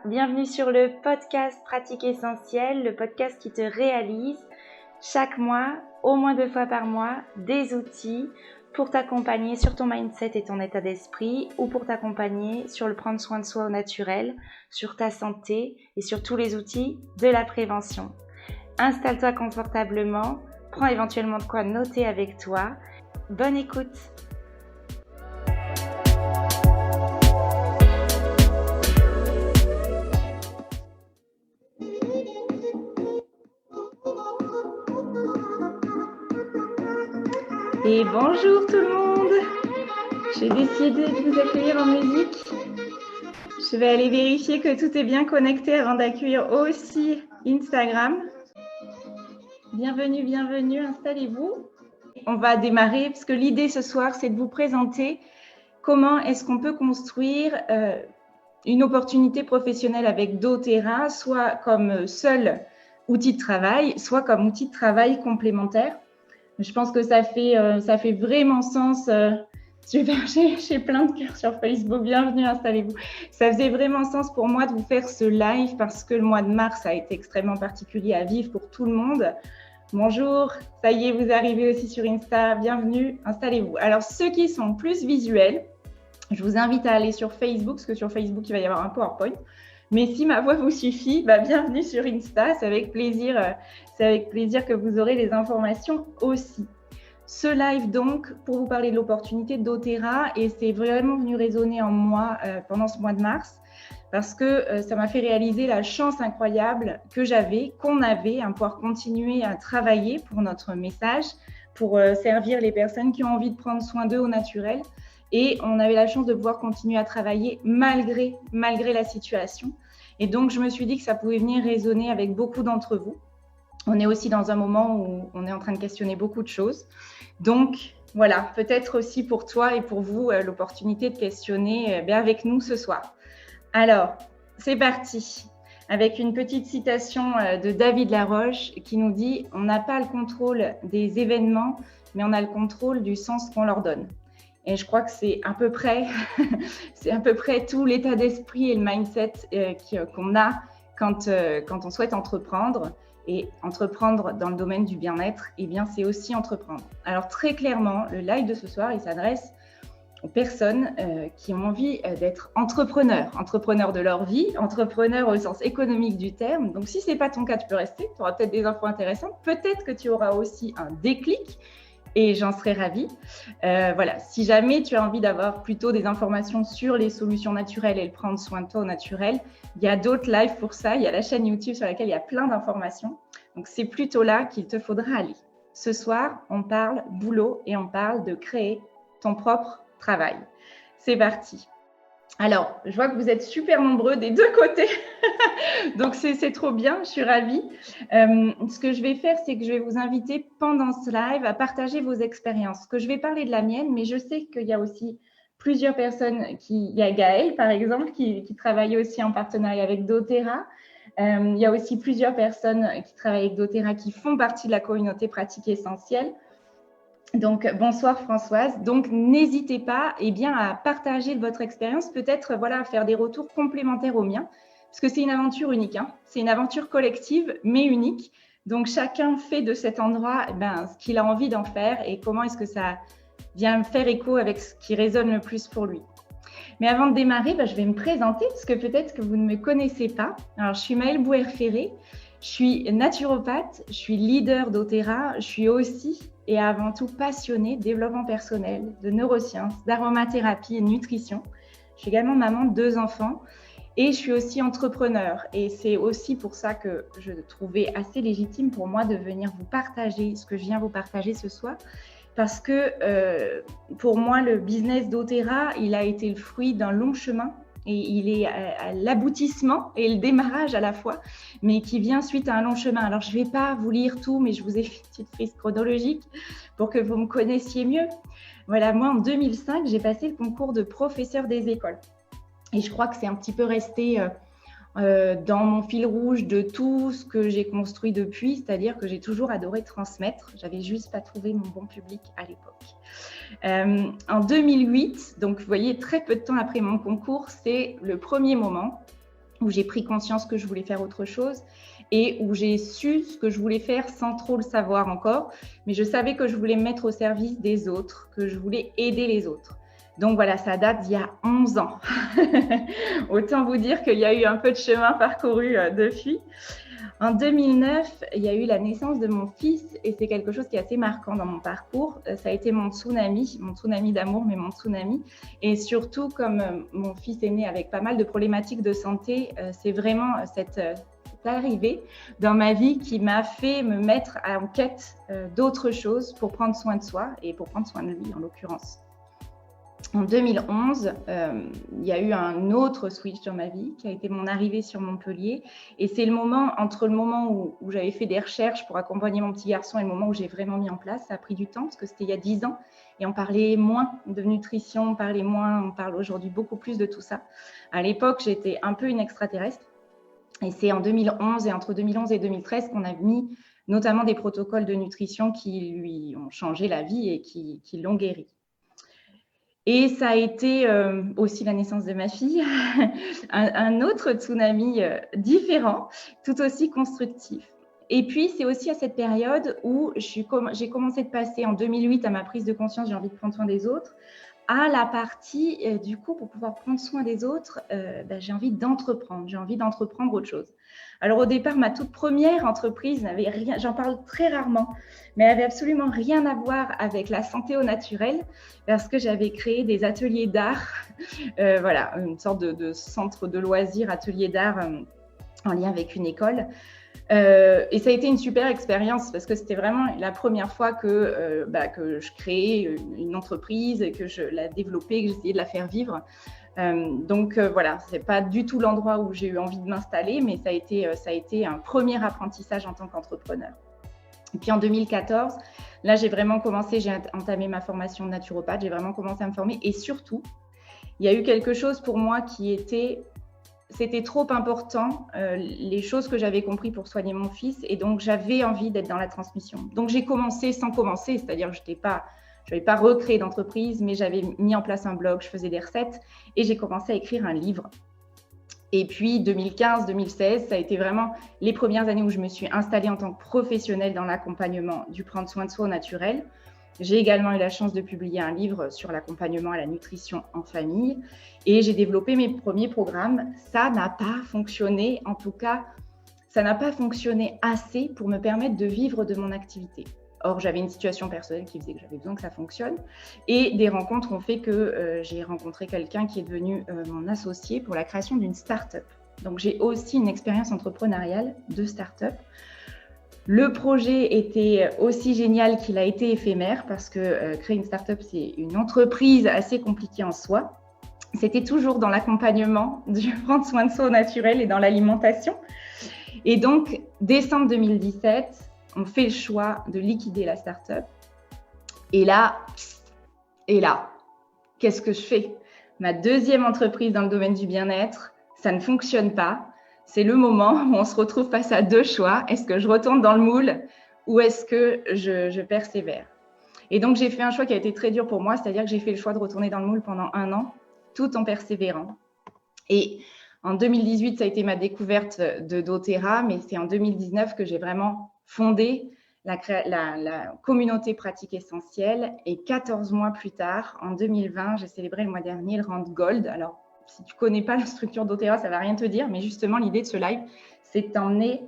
Bienvenue sur le podcast Pratique Essentielle, le podcast qui te réalise chaque mois, au moins 2 fois par mois, des outils pour t'accompagner sur ton mindset et ton état d'esprit ou pour t'accompagner sur le prendre soin de soi au naturel, sur ta santé et sur tous les outils de la prévention. Installe-toi confortablement, prends éventuellement de quoi noter avec toi. Bonne écoute! Et bonjour tout le monde! J'ai décidé de vous accueillir en musique. Je vais aller vérifier que tout est bien connecté avant d'accueillir aussi Instagram. Bienvenue, installez-vous. On va démarrer parce que l'idée ce soir, c'est de vous présenter comment est-ce qu'on peut construire une opportunité professionnelle avec doTERRA, soit comme seul outil de travail, soit comme outil de travail complémentaire. Je pense que ça fait vraiment sens. Super, j'ai plein de cœurs sur Facebook. Bienvenue, installez-vous. Ça faisait vraiment sens pour moi de vous faire ce live parce que le mois de mars a été extrêmement particulier à vivre pour tout le monde. Bonjour, ça y est, vous arrivez aussi sur Insta. Bienvenue, installez-vous. Alors, ceux qui sont plus visuels, je vous invite à aller sur Facebook parce que sur Facebook, il va y avoir un PowerPoint. Mais si ma voix vous suffit, bienvenue sur Insta. C'est avec plaisir que vous aurez les informations aussi. Ce live donc, pour vous parler de l'opportunité de doTERRA, et c'est vraiment venu résonner en moi pendant ce mois de mars, parce que ça m'a fait réaliser la chance incroyable qu'on avait, à pouvoir continuer à travailler pour notre message, pour servir les personnes qui ont envie de prendre soin d'eux au naturel. Et on avait la chance de pouvoir continuer à travailler malgré la situation. Et donc, je me suis dit que ça pouvait venir résonner avec beaucoup d'entre vous. On est aussi dans un moment où on est en train de questionner beaucoup de choses. Donc, voilà, peut-être aussi pour toi et pour vous, l'opportunité de questionner avec nous ce soir. Alors, c'est parti. Avec une petite citation de David Laroche qui nous dit « On n'a pas le contrôle des événements, mais on a le contrôle du sens qu'on leur donne ». Et je crois que c'est à peu près tout l'état d'esprit et le mindset qu'on a quand on souhaite entreprendre. Et entreprendre dans le domaine du bien-être, c'est aussi entreprendre. Alors très clairement, le live de ce soir, il s'adresse aux personnes qui ont envie d'être entrepreneurs de leur vie, entrepreneurs au sens économique du terme. Donc si ce n'est pas ton cas, tu peux rester, tu auras peut-être des infos intéressantes, peut-être que tu auras aussi un déclic. Et j'en serais ravie. Voilà, si jamais tu as envie d'avoir plutôt des informations sur les solutions naturelles et le prendre soin de toi au naturel, il y a d'autres lives pour ça. Il y a la chaîne YouTube sur laquelle il y a plein d'informations. Donc, c'est plutôt là qu'il te faudra aller. Ce soir, on parle boulot et on parle de créer ton propre travail. C'est parti. Alors, je vois que vous êtes super nombreux des deux côtés. Donc, c'est trop bien, je suis ravie. Ce que je vais faire, c'est que je vais vous inviter pendant ce live à partager vos expériences. Que je vais parler de la mienne, mais je sais qu'il y a aussi plusieurs personnes. Il y a Gaëlle, par exemple, qui travaille aussi en partenariat avec doTERRA. Il y a aussi plusieurs personnes qui travaillent avec doTERRA qui font partie de la communauté Pratique Essentielle. Donc, bonsoir Françoise. Donc, n'hésitez pas à partager votre expérience, peut-être à faire des retours complémentaires aux miens, parce que c'est une aventure unique. C'est une aventure collective, mais unique. Donc, chacun fait de cet endroit ce qu'il a envie d'en faire et comment est-ce que ça vient faire écho avec ce qui résonne le plus pour lui. Mais avant de démarrer, je vais me présenter, parce que peut-être que vous ne me connaissez pas. Alors, je suis Maëlle Bouher-Ferré, je suis naturopathe, je suis leader doTERRA, je suis aussi et avant tout passionnée de développement personnel, de neurosciences, d'aromathérapie et de nutrition. Je suis également maman de 2 enfants et je suis aussi entrepreneur. Et c'est aussi pour ça que je trouvais assez légitime pour moi de venir vous partager ce que je viens vous partager ce soir. Parce que pour moi, le business doTERRA, il a été le fruit d'un long chemin et il est à l'aboutissement et le démarrage à la fois, mais qui vient suite à un long chemin. Alors, je ne vais pas vous lire tout, mais je vous ai fait une petite frise chronologique pour que vous me connaissiez mieux. Voilà, moi, en 2005, j'ai passé le concours de professeur des écoles. Et je crois que c'est un petit peu resté dans mon fil rouge de tout ce que j'ai construit depuis, c'est-à-dire que j'ai toujours adoré transmettre. J'avais juste pas trouvé mon bon public à l'époque. En 2008, donc vous voyez, très peu de temps après mon concours, c'est le premier moment où j'ai pris conscience que je voulais faire autre chose et où j'ai su ce que je voulais faire sans trop le savoir encore. Mais je savais que je voulais me mettre au service des autres, que je voulais aider les autres. Donc voilà, ça date d'il y a 11 ans. Autant vous dire qu'il y a eu un peu de chemin parcouru depuis. En 2009, il y a eu la naissance de mon fils et c'est quelque chose qui est assez marquant dans mon parcours. Ça a été mon tsunami d'amour, mais mon tsunami. Et surtout, comme mon fils est né avec pas mal de problématiques de santé, c'est vraiment cette arrivée dans ma vie qui m'a fait me mettre en quête d'autres choses pour prendre soin de soi et pour prendre soin de lui en l'occurrence. En 2011, il y a eu un autre switch dans ma vie qui a été mon arrivée sur Montpellier. Et c'est le moment, entre le moment où j'avais fait des recherches pour accompagner mon petit garçon et le moment où j'ai vraiment mis en place. Ça a pris du temps parce que c'était il y a 10 ans et on parlait moins de nutrition, on parle aujourd'hui beaucoup plus de tout ça. À l'époque, j'étais un peu une extraterrestre. Et c'est en 2011 et entre 2011 et 2013 qu'on a mis notamment des protocoles de nutrition qui lui ont changé la vie et qui l'ont guéri. Et ça a été aussi la naissance de ma fille, un autre tsunami différent, tout aussi constructif. Et puis, c'est aussi à cette période où j'ai commencé de passer en 2008 à ma prise de conscience, j'ai envie de prendre soin des autres, à la partie, du coup, pour pouvoir prendre soin des autres, j'ai envie d'entreprendre autre chose. Alors au départ, ma toute première entreprise n'avait rien, j'en parle très rarement, mais elle n'avait absolument rien à voir avec la santé au naturel parce que j'avais créé des ateliers d'art, voilà, une sorte de centre de loisirs, atelier d'art en lien avec une école. Et ça a été une super expérience parce que c'était vraiment la première fois que je créais une entreprise et que je la développais, que j'essayais de la faire vivre. Voilà, c'est pas du tout l'endroit où j'ai eu envie de m'installer, mais ça a été un premier apprentissage en tant qu'entrepreneur. Et puis en 2014, là j'ai entamé ma formation de naturopathe, j'ai vraiment commencé à me former et surtout, il y a eu quelque chose pour moi c'était trop important, les choses que j'avais compris pour soigner mon fils et donc j'avais envie d'être dans la transmission. Donc j'ai commencé sans commencer, c'est-à-dire que je n'avais pas recréé d'entreprise, mais j'avais mis en place un blog, je faisais des recettes et j'ai commencé à écrire un livre. Et puis 2015-2016, ça a été vraiment les premières années où je me suis installée en tant que professionnelle dans l'accompagnement du prendre soin de soi au naturel. J'ai également eu la chance de publier un livre sur l'accompagnement à la nutrition en famille et j'ai développé mes premiers programmes. Ça n'a pas fonctionné, en tout cas, ça n'a pas fonctionné assez pour me permettre de vivre de mon activité. Or, j'avais une situation personnelle qui faisait que j'avais besoin que ça fonctionne. Et des rencontres ont fait que j'ai rencontré quelqu'un qui est devenu mon associé pour la création d'une start-up. Donc, j'ai aussi une expérience entrepreneuriale de start-up. Le projet était aussi génial qu'il a été éphémère parce que créer une start-up, c'est une entreprise assez compliquée en soi. C'était toujours dans l'accompagnement, du prendre soin de soi au naturel et dans l'alimentation. Et donc, décembre 2017, on fait le choix de liquider la start-up. Et là, qu'est-ce que je fais ? Ma deuxième entreprise dans le domaine du bien-être, ça ne fonctionne pas. C'est le moment où on se retrouve face à deux choix. Est-ce que je retourne dans le moule ou est-ce que je persévère ? Et donc, j'ai fait un choix qui a été très dur pour moi, c'est-à-dire que j'ai fait le choix de retourner dans le moule pendant 1 an, tout en persévérant. Et en 2018, ça a été ma découverte de doTERRA, mais c'est en 2019 que j'ai vraiment fondé la communauté pratique essentielle. Et 14 mois plus tard, en 2020, j'ai célébré le mois dernier le Rand Gold. Alors, si tu ne connais pas la structure doTERRA, ça ne va rien te dire, mais justement, l'idée de ce live, c'est de t'emmener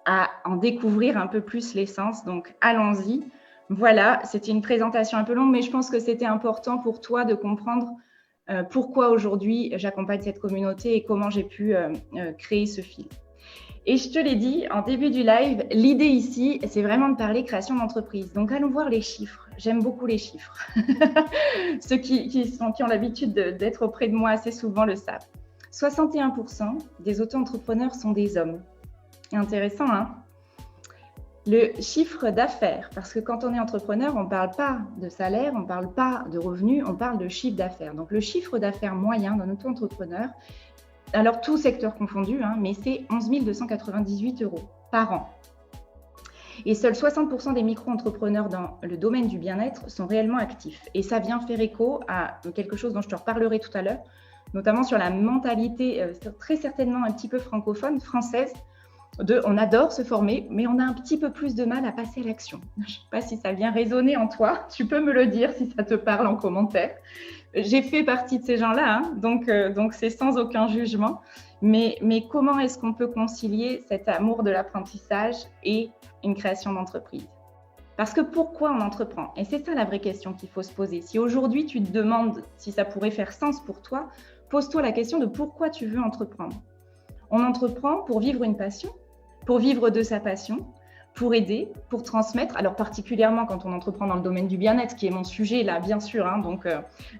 à en découvrir un peu plus l'essence. Donc, allons-y. Voilà, c'était une présentation un peu longue, mais je pense que c'était important pour toi de comprendre pourquoi aujourd'hui j'accompagne cette communauté et comment j'ai pu créer ce fil. Et je te l'ai dit en début du live, l'idée ici, c'est vraiment de parler création d'entreprise. Donc, allons voir les chiffres. J'aime beaucoup les chiffres. Ceux qui ont l'habitude d'être auprès de moi assez souvent le savent. 61% des auto-entrepreneurs sont des hommes. Intéressant, hein ? Le chiffre d'affaires, parce que quand on est entrepreneur, on ne parle pas de salaire, on ne parle pas de revenus, on parle de chiffre d'affaires. Donc, le chiffre d'affaires moyen d'un auto-entrepreneur, alors tout secteur confondu, hein, mais c'est 11 298 € par an. Et seuls 60% des micro-entrepreneurs dans le domaine du bien-être sont réellement actifs. Et ça vient faire écho à quelque chose dont je te reparlerai tout à l'heure, notamment sur la mentalité très certainement un petit peu francophone, française, on adore se former, mais on a un petit peu plus de mal à passer à l'action. Je ne sais pas si ça vient résonner en toi, tu peux me le dire si ça te parle en commentaire. J'ai fait partie de ces gens-là, hein, donc c'est sans aucun jugement. Mais comment est-ce qu'on peut concilier cet amour de l'apprentissage et une création d'entreprise? Parce que pourquoi on entreprend? Et c'est ça la vraie question qu'il faut se poser. Si aujourd'hui tu te demandes si ça pourrait faire sens pour toi, pose-toi la question de pourquoi tu veux entreprendre. On entreprend pour vivre une passion, pour vivre de sa passion, pour aider, pour transmettre. Alors particulièrement quand on entreprend dans le domaine du bien-être, qui est mon sujet là, bien sûr. Hein, donc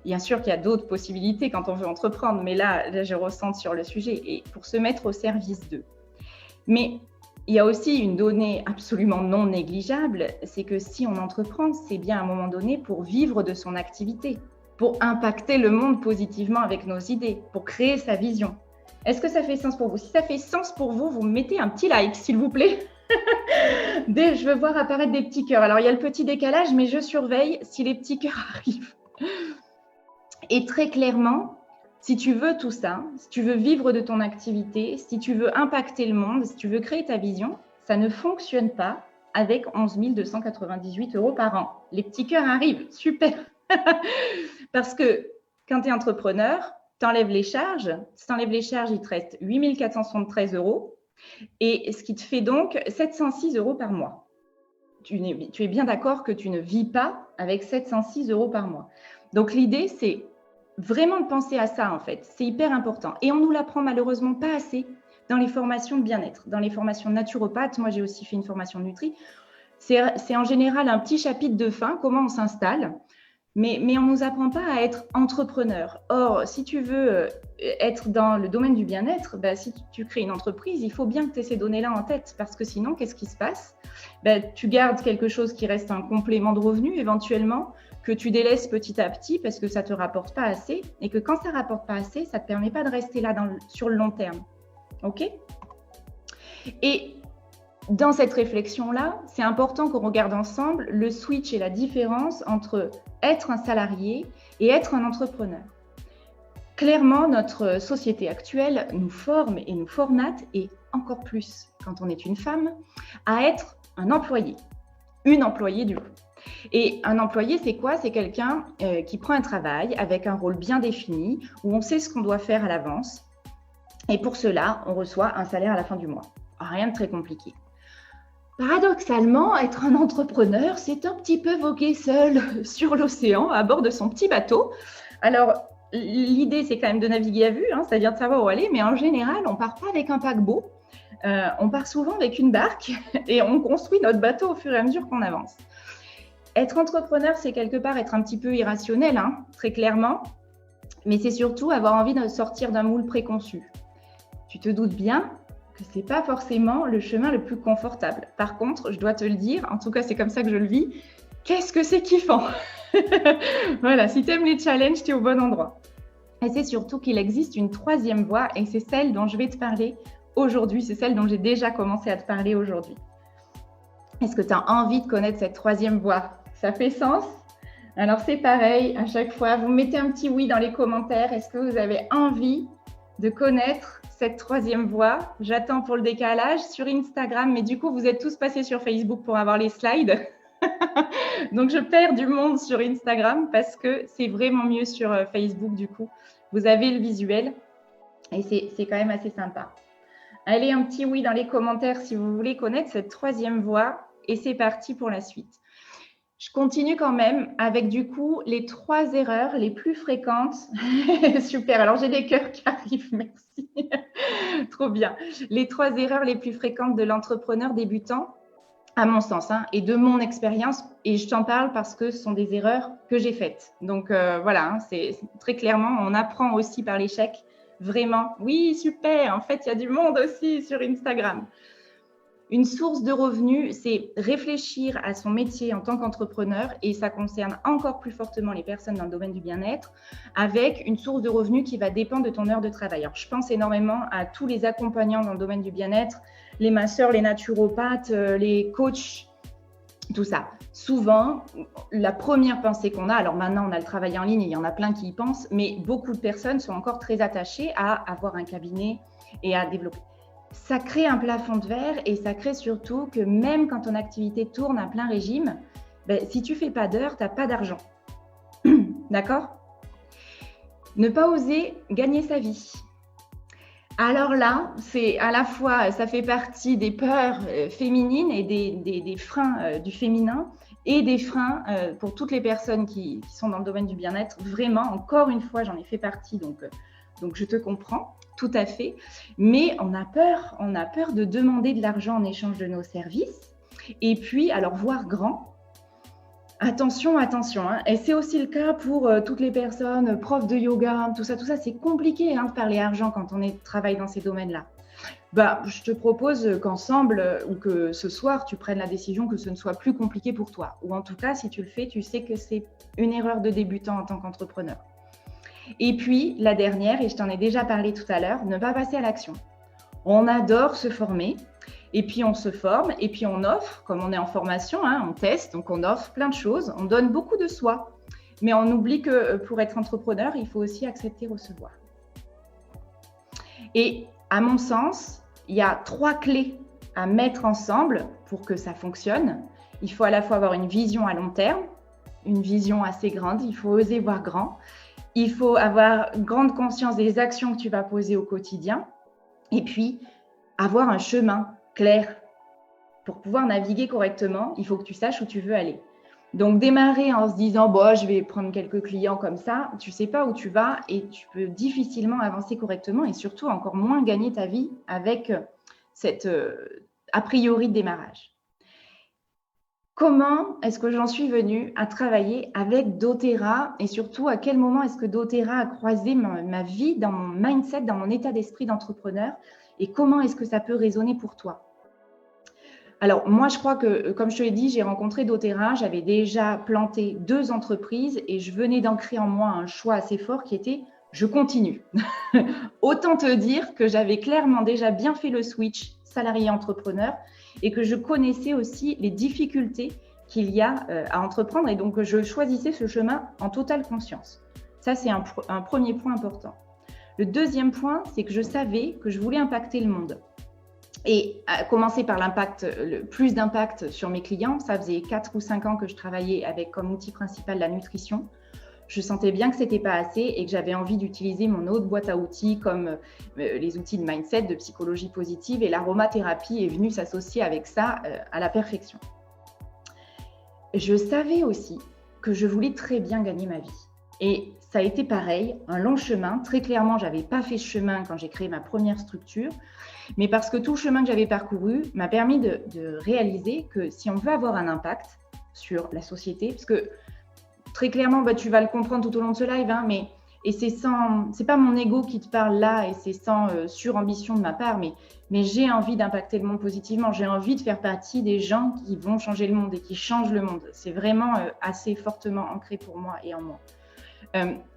bien sûr qu'il y a d'autres possibilités quand on veut entreprendre, mais là je ressens sur le sujet et pour se mettre au service d'eux. Mais il y a aussi une donnée absolument non négligeable, c'est que si on entreprend, c'est bien à un moment donné pour vivre de son activité, pour impacter le monde positivement avec nos idées, pour créer sa vision. Est-ce que ça fait sens pour vous? Si ça fait sens pour vous, vous mettez un petit like, s'il vous plaît. Je veux voir apparaître des petits cœurs. Alors, il y a le petit décalage, mais je surveille si les petits cœurs arrivent. Et très clairement, si tu veux tout ça, si tu veux vivre de ton activité, si tu veux impacter le monde, si tu veux créer ta vision, ça ne fonctionne pas avec 11 298 € par an. Les petits cœurs arrivent, super. Parce que quand tu es entrepreneur, tu enlèves les charges. Si tu enlèves les charges, il te reste 8 473 €. Et ce qui te fait donc 706 € par mois. Tu es bien d'accord que tu ne vis pas avec 706 € par mois. Donc l'idée, c'est vraiment de penser à ça en fait. C'est hyper important. Et on ne nous l'apprend malheureusement pas assez dans les formations de bien-être, dans les formations naturopathes. Moi, j'ai aussi fait une formation de nutri. C'est en général un petit chapitre de fin, comment on s'installe. Mais on ne nous apprend pas à être entrepreneur. Or, si tu veux être dans le domaine du bien-être, si tu crées une entreprise, il faut bien que tu aies ces données-là en tête parce que sinon, qu'est-ce qui se passe? Tu gardes quelque chose qui reste un complément de revenu éventuellement, que tu délaisses petit à petit parce que ça ne te rapporte pas assez et que quand ça ne rapporte pas assez, ça ne te permet pas de rester là sur le long terme. OK? Et dans cette réflexion-là, c'est important qu'on regarde ensemble le switch et la différence entre être un salarié et être un entrepreneur. Clairement, notre société actuelle nous forme et nous formate, et encore plus quand on est une femme, à être un employé, une employée du coup. Et un employé, c'est quoi? C'est quelqu'un qui prend un travail avec un rôle bien défini, où on sait ce qu'on doit faire à l'avance, et pour cela, on reçoit un salaire à la fin du mois. Rien de très compliqué. Paradoxalement, être un entrepreneur, c'est un petit peu voguer seul sur l'océan à bord de son petit bateau. Alors, l'idée, c'est quand même de naviguer à vue, hein, c'est-à-dire de savoir où aller, mais en général, on ne part pas avec un paquebot, on part souvent avec une barque et on construit notre bateau au fur et à mesure qu'on avance. Être entrepreneur, c'est quelque part être un petit peu irrationnel, hein, très clairement, mais c'est surtout avoir envie de sortir d'un moule préconçu. Tu te doutes bien que ce n'est pas forcément le chemin le plus confortable. Par contre, je dois te le dire, en tout cas c'est comme ça que je le vis, qu'est-ce que c'est kiffant. Voilà, si tu aimes les challenges, tu es au bon endroit. Et c'est surtout qu'il existe une troisième voie et c'est celle dont je vais te parler aujourd'hui, c'est celle dont j'ai déjà commencé à te parler aujourd'hui. Est-ce que tu as envie de connaître cette troisième voie? Ça fait sens? Alors c'est pareil, à chaque fois, vous mettez un petit oui dans les commentaires. Est-ce que vous avez envie de connaître cette troisième voie? J'attends pour le décalage sur Instagram, mais du coup, vous êtes tous passés sur Facebook pour avoir les slides. Donc, je perds du monde sur Instagram parce que c'est vraiment mieux sur Facebook, du coup. Vous avez le visuel et c'est quand même assez sympa. Allez, un petit oui dans les commentaires si vous voulez connaître cette troisième voie et c'est parti pour la suite. Je continue quand même avec du coup les 3 erreurs les plus fréquentes. Super, alors j'ai des cœurs qui arrivent, merci. Trop bien. Les 3 erreurs les plus fréquentes de l'entrepreneur débutant, à mon sens, hein, et de mon expérience. Et je t'en parle parce que ce sont des erreurs que j'ai faites. Donc voilà, hein, c'est très clairement, on apprend aussi par l'échec. Vraiment, oui, super, en fait, il y a du monde aussi sur Instagram. Une source de revenus, c'est réfléchir à son métier en tant qu'entrepreneur, et ça concerne encore plus fortement les personnes dans le domaine du bien-être, avec une source de revenus qui va dépendre de ton heure de travail. Alors, je pense énormément à tous les accompagnants dans le domaine du bien-être, les masseurs, les naturopathes, les coachs, tout ça. Souvent, la première pensée qu'on a, alors maintenant on a le travail en ligne, il y en a plein qui y pensent, mais beaucoup de personnes sont encore très attachées à avoir un cabinet et à développer. Ça crée un plafond de verre, et ça crée surtout que même quand ton activité tourne à plein régime, si tu ne fais pas d'heures, tu n'as pas d'argent. D'accord ? Ne pas oser gagner sa vie. Alors là, c'est à la fois, ça fait partie des peurs féminines et des freins du féminin, et des freins pour toutes les personnes qui sont dans le domaine du bien-être. Vraiment, encore une fois, j'en ai fait partie, donc je te comprends tout à fait. Mais on a peur de demander de l'argent en échange de nos services. Et puis, alors, voir grand. Attention, hein. Et c'est aussi le cas pour toutes les personnes, profs de yoga, tout ça, c'est compliqué de parler argent quand on travaille dans ces domaines-là. Je te propose qu'ensemble ou que ce soir, tu prennes la décision que ce ne soit plus compliqué pour toi. Ou en tout cas, si tu le fais, tu sais que c'est une erreur de débutant en tant qu'entrepreneur. Et puis, la dernière, et je t'en ai déjà parlé tout à l'heure, ne pas passer à l'action. On adore se former, et puis on se forme, et puis on offre, comme on est en formation, on teste, donc on offre plein de choses, on donne beaucoup de soi. Mais on oublie que pour être entrepreneur, il faut aussi accepter recevoir. Et à mon sens, il y a 3 clés à mettre ensemble pour que ça fonctionne. Il faut à la fois avoir une vision à long terme, une vision assez grande, il faut oser voir grand. Il faut avoir grande conscience des actions que tu vas poser au quotidien, et puis avoir un chemin clair. Pour pouvoir naviguer correctement, il faut que tu saches où tu veux aller. Donc, démarrer en se disant « je vais prendre quelques clients comme ça », tu ne sais pas où tu vas, et tu peux difficilement avancer correctement, et surtout encore moins gagner ta vie avec cette a priori de démarrage. Comment est-ce que j'en suis venue à travailler avec doTERRA, et surtout à quel moment est-ce que doTERRA a croisé ma vie, dans mon mindset, dans mon état d'esprit d'entrepreneur, et comment est-ce que ça peut résonner pour toi? Alors moi, je crois que, comme je te l'ai dit, j'ai rencontré doTERRA, j'avais déjà planté 2 entreprises, et je venais d'ancrer en moi un choix assez fort qui était « je continue ». Autant te dire que j'avais clairement déjà bien fait le switch salarié-entrepreneur, et que je connaissais aussi les difficultés qu'il y a à entreprendre, et donc je choisissais ce chemin en totale conscience. Ça, c'est un premier point important. Le deuxième point, c'est que je savais que je voulais impacter le monde. Et à commencer par le plus d'impact sur mes clients. Ça faisait 4 ou 5 ans que je travaillais avec comme outil principal la nutrition. Je sentais bien que ce n'était pas assez, et que j'avais envie d'utiliser mon autre boîte à outils, comme les outils de mindset, de psychologie positive, et l'aromathérapie est venue s'associer avec ça à la perfection. Je savais aussi que je voulais très bien gagner ma vie. Et ça a été pareil, un long chemin. Très clairement, je n'avais pas fait ce chemin quand j'ai créé ma première structure, mais parce que tout le chemin que j'avais parcouru m'a permis de réaliser que si on veut avoir un impact sur la société, parce que très clairement, tu vas le comprendre tout au long de ce live, et c'est pas mon ego qui te parle là, et c'est sans surambition de ma part, mais j'ai envie d'impacter le monde positivement. J'ai envie de faire partie des gens qui vont changer le monde et qui changent le monde. C'est vraiment assez fortement ancré pour moi et en moi.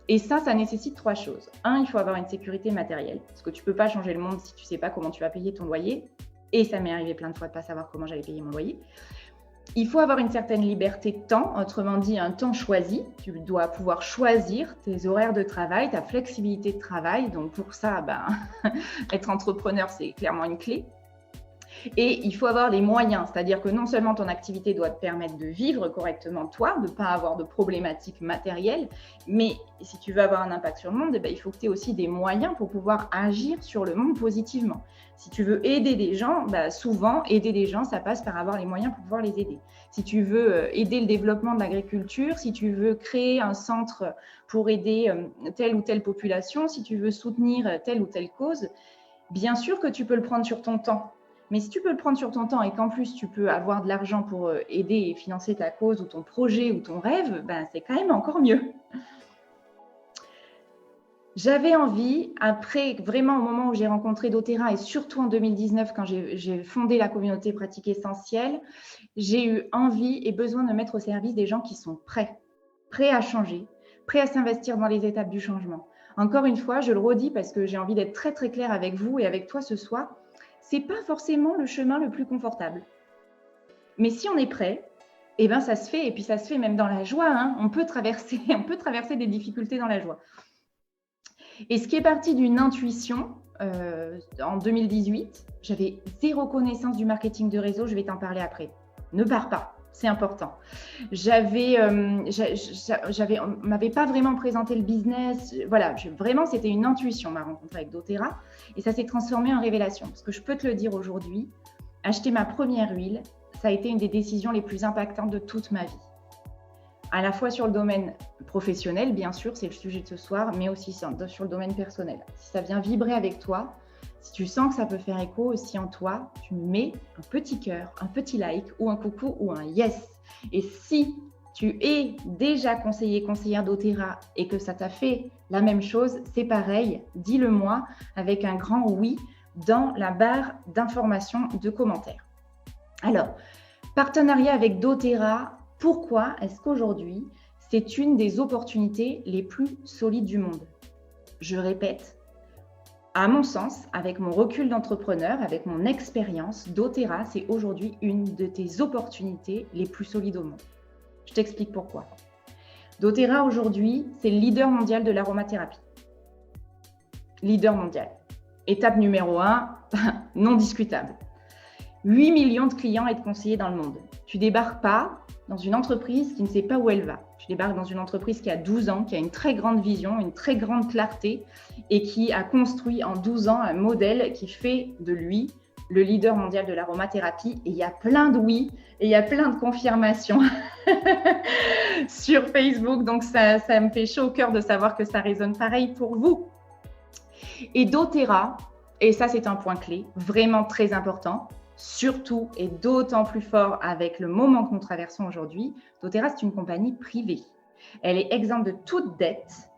Et ça nécessite 3 choses. 1, il faut avoir une sécurité matérielle, parce que tu ne peux pas changer le monde si tu ne sais pas comment tu vas payer ton loyer. Et ça m'est arrivé plein de fois de ne pas savoir comment j'allais payer mon loyer. Il faut avoir une certaine liberté de temps, autrement dit un temps choisi. Tu dois pouvoir choisir tes horaires de travail, ta flexibilité de travail. Donc pour ça, être entrepreneur, c'est clairement une clé. Et il faut avoir les moyens, c'est-à-dire que non seulement ton activité doit te permettre de vivre correctement toi, de ne pas avoir de problématiques matérielles, mais si tu veux avoir un impact sur le monde, il faut que tu aies aussi des moyens pour pouvoir agir sur le monde positivement. Si tu veux aider des gens, souvent aider des gens, ça passe par avoir les moyens pour pouvoir les aider. Si tu veux aider le développement de l'agriculture, si tu veux créer un centre pour aider telle ou telle population, si tu veux soutenir telle ou telle cause, bien sûr que tu peux le prendre sur ton temps. Mais si tu peux le prendre sur ton temps et qu'en plus tu peux avoir de l'argent pour aider et financer ta cause ou ton projet ou ton rêve, c'est quand même encore mieux. J'avais envie, après, vraiment au moment où j'ai rencontré doTERRA et surtout en 2019 quand j'ai fondé la communauté Pratique Essentielle, j'ai eu envie et besoin de mettre au service des gens qui sont prêts à changer, prêts à s'investir dans les étapes du changement. Encore une fois, je le redis parce que j'ai envie d'être très très claire avec vous et avec toi ce soir, c'est pas forcément le chemin le plus confortable. Mais si on est prêt, eh ben ça se fait, et puis ça se fait même dans la joie, hein. On peut traverser des difficultés dans la joie. Et ce qui est parti d'une intuition, en 2018, j'avais zéro connaissance du marketing de réseau, je vais t'en parler après. Ne pars pas, c'est important. On m'avait pas vraiment présenté le business, voilà, vraiment c'était une intuition, ma rencontre avec doTERRA, et ça s'est transformé en révélation. Parce que je peux te le dire aujourd'hui, acheter ma première huile, ça a été une des décisions les plus impactantes de toute ma vie. À la fois sur le domaine professionnel, bien sûr, c'est le sujet de ce soir, mais aussi sur le domaine personnel. Si ça vient vibrer avec toi, si tu sens que ça peut faire écho aussi en toi, tu mets un petit cœur, un petit like ou un coucou ou un yes. Et si tu es déjà conseillère doTERRA et que ça t'a fait la même chose, c'est pareil, dis-le moi avec un grand oui dans la barre d'informations de commentaires. Alors, partenariat avec doTERRA. Pourquoi est-ce qu'aujourd'hui, c'est une des opportunités les plus solides du monde? Je répète, à mon sens, avec mon recul d'entrepreneur, avec mon expérience, doTERRA, c'est aujourd'hui une de tes opportunités les plus solides au monde. Je t'explique pourquoi. doTERRA, aujourd'hui, c'est le leader mondial de l'aromathérapie. Leader mondial. Étape numéro 1, non discutable. 8 millions de clients et de conseillers dans le monde. Tu débarques pas dans une entreprise qui ne sait pas où elle va. Tu débarques dans une entreprise qui a 12 ans, qui a une très grande vision, une très grande clarté et qui a construit en 12 ans un modèle qui fait de lui le leader mondial de l'aromathérapie. Et il y a plein de oui et il y a plein de confirmations sur Facebook. Donc, ça me fait chaud au cœur de savoir que ça résonne pareil pour vous. Et doTERRA, et ça c'est un point clé, vraiment très important, surtout et d'autant plus fort avec le moment que nous traversons aujourd'hui, doTERRA, c'est une compagnie privée. Elle est exempte de toute dette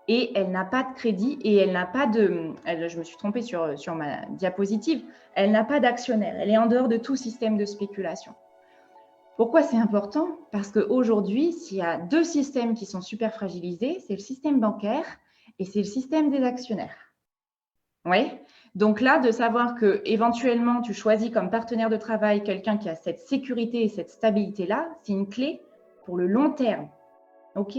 et elle n'a pas de crédit et elle n'a pas de… je me suis trompée sur ma diapositive. Elle n'a pas d'actionnaire. Elle est en dehors de tout système de spéculation. Pourquoi c'est important? Parce qu'aujourd'hui, s'il y a deux systèmes qui sont super fragilisés, c'est le système bancaire et c'est le système des actionnaires. Oui. Donc là, de savoir que éventuellement tu choisis comme partenaire de travail quelqu'un qui a cette sécurité et cette stabilité-là, c'est une clé pour le long terme. OK?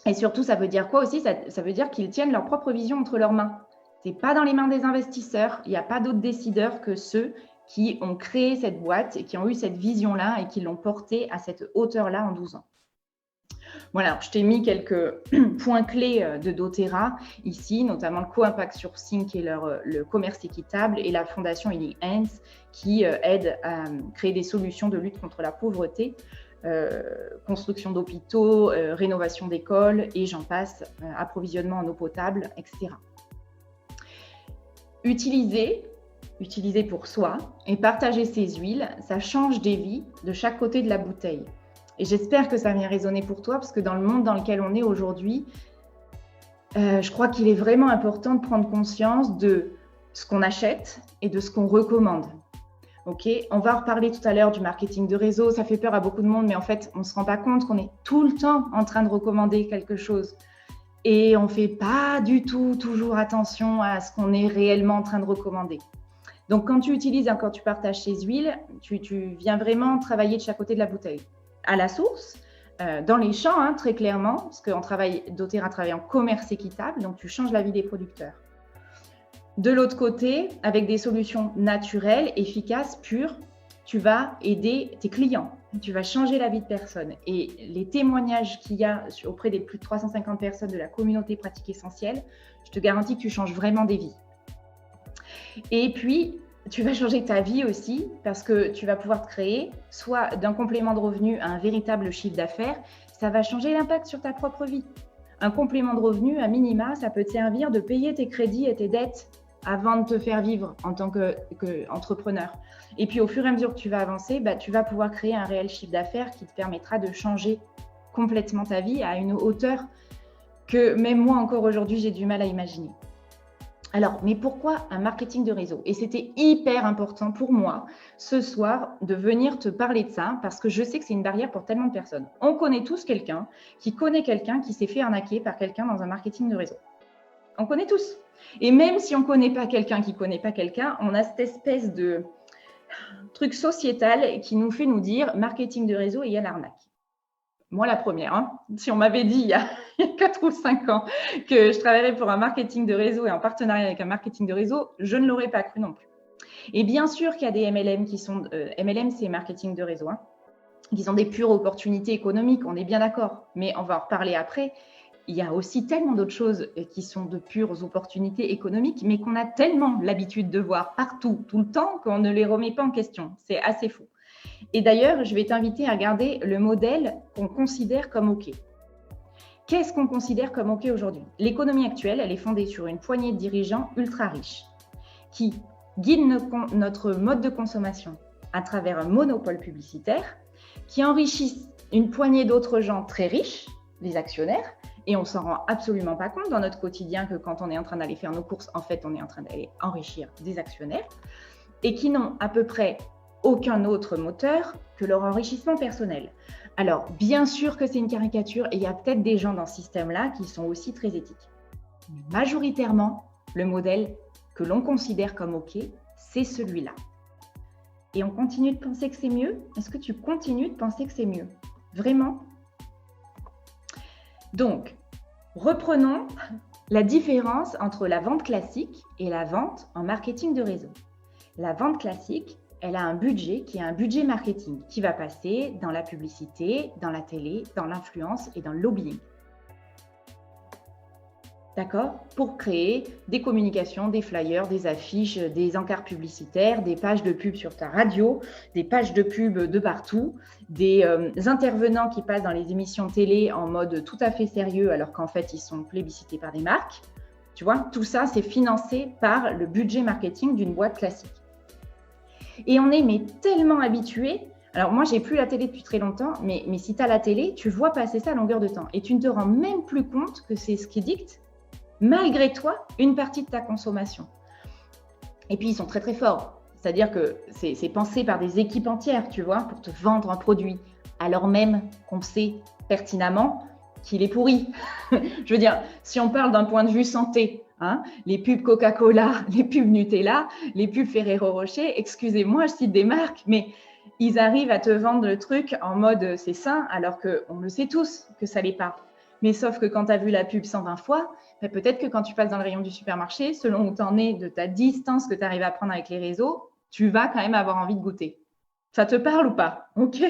Et surtout, ça veut dire quoi aussi? Ça veut dire qu'ils tiennent leur propre vision entre leurs mains. Ce n'est pas dans les mains des investisseurs. Il n'y a pas d'autres décideurs que ceux qui ont créé cette boîte et qui ont eu cette vision-là et qui l'ont portée à cette hauteur-là en 12 ans. Voilà, je t'ai mis quelques points clés de doTERRA ici, notamment le co-impact sourcing qui est le commerce équitable et la fondation Healing Hands qui aide à créer des solutions de lutte contre la pauvreté, construction d'hôpitaux, rénovation d'écoles et j'en passe, approvisionnement en eau potable, etc. Utiliser pour soi et partager ses huiles, ça change des vies de chaque côté de la bouteille. Et j'espère que ça vient résonner pour toi parce que dans le monde dans lequel on est aujourd'hui, je crois qu'il est vraiment important de prendre conscience de ce qu'on achète et de ce qu'on recommande. Ok, on va reparler tout à l'heure du marketing de réseau. Ça fait peur à beaucoup de monde, mais en fait, on ne se rend pas compte qu'on est tout le temps en train de recommander quelque chose. Et on ne fait pas du tout toujours attention à ce qu'on est réellement en train de recommander. Donc, quand tu utilises, quand tu partages ces huiles, tu viens vraiment travailler de chaque côté de la bouteille. À la source, dans les champs, très clairement, parce que doTERRA travaille en commerce équitable, donc tu changes la vie des producteurs. De l'autre côté, avec des solutions naturelles, efficaces, pures, tu vas aider tes clients, tu vas changer la vie de personnes. Et les témoignages qu'il y a auprès des plus de 350 personnes de la communauté Pratique Essentielle, je te garantis que tu changes vraiment des vies. Et puis, tu vas changer ta vie aussi parce que tu vas pouvoir te créer soit d'un complément de revenu à un véritable chiffre d'affaires. Ça va changer l'impact sur ta propre vie. Un complément de revenu, à minima, ça peut te servir de payer tes crédits et tes dettes avant de te faire vivre en tant qu'entrepreneur. Et puis, au fur et à mesure que tu vas avancer, tu vas pouvoir créer un réel chiffre d'affaires qui te permettra de changer complètement ta vie à une hauteur que même moi encore aujourd'hui, j'ai du mal à imaginer. Alors, mais pourquoi un marketing de réseau? Et c'était hyper important pour moi ce soir de venir te parler de ça parce que je sais que c'est une barrière pour tellement de personnes. On connaît tous quelqu'un qui connaît quelqu'un qui s'est fait arnaquer par quelqu'un dans un marketing de réseau. On connaît tous. Et même si on ne connaît pas quelqu'un qui ne connaît pas quelqu'un, on a cette espèce de truc sociétal qui nous fait nous dire marketing de réseau et il y a l'arnaque. Moi, la première. Hein. Si on m'avait dit il y a 4 ou 5 ans que je travaillerais pour un marketing de réseau et en partenariat avec un marketing de réseau, je ne l'aurais pas cru non plus. Et bien sûr qu'il y a des MLM qui sont… MLM, c'est marketing de réseau, hein, qui sont des pures opportunités économiques, on est bien d'accord. Mais on va en reparler après. Il y a aussi tellement d'autres choses qui sont de pures opportunités économiques, mais qu'on a tellement l'habitude de voir partout, tout le temps, qu'on ne les remet pas en question. C'est assez fou. Et d'ailleurs, je vais t'inviter à regarder le modèle qu'on considère comme OK. Qu'est-ce qu'on considère comme OK aujourd'hui? L'économie actuelle, elle est fondée sur une poignée de dirigeants ultra riches qui guident notre mode de consommation à travers un monopole publicitaire, qui enrichissent une poignée d'autres gens très riches, les actionnaires, et on ne s'en rend absolument pas compte dans notre quotidien que quand on est en train d'aller faire nos courses, en fait, on est en train d'aller enrichir des actionnaires, et qui n'ont à peu près aucun autre moteur que leur enrichissement personnel. Alors, bien sûr que c'est une caricature et il y a peut-être des gens dans ce système-là qui sont aussi très éthiques. Mais majoritairement, le modèle que l'on considère comme OK, c'est celui-là. Et on continue de penser que c'est mieux? Est-ce que tu continues de penser que c'est mieux? Vraiment? Donc, reprenons la différence entre la vente classique et la vente en marketing de réseau. La vente classique, elle a un budget qui est un budget marketing qui va passer dans la publicité, dans la télé, dans l'influence et dans le lobbying. D'accord? Pour créer des communications, des flyers, des affiches, des encarts publicitaires, des pages de pub sur ta radio, des pages de pub de partout, des intervenants qui passent dans les émissions télé en mode tout à fait sérieux alors qu'en fait, ils sont plébiscités par des marques. Tu vois, tout ça, c'est financé par le budget marketing d'une boîte classique. Et on est tellement habitué. Alors moi, j'ai plus la télé depuis très longtemps, mais si tu as la télé, tu vois passer ça à longueur de temps. Et tu ne te rends même plus compte que c'est ce qui dicte, malgré toi, une partie de ta consommation. Et puis, ils sont très, très forts. C'est-à-dire que c'est pensé par des équipes entières, tu vois, pour te vendre un produit, alors même qu'on sait pertinemment qu'il est pourri. Je veux dire, si on parle d'un point de vue santé, hein, les pubs Coca-Cola, les pubs Nutella, les pubs Ferrero Rocher, excusez-moi, je cite des marques, mais ils arrivent à te vendre le truc en mode c'est sain, alors qu'on le sait tous que ça l'est pas. Mais sauf que quand tu as vu la pub 120 fois, ben peut-être que quand tu passes dans le rayon du supermarché, selon où tu en es de ta distance que tu arrives à prendre avec les réseaux, tu vas quand même avoir envie de goûter. Ça te parle ou pas? OK.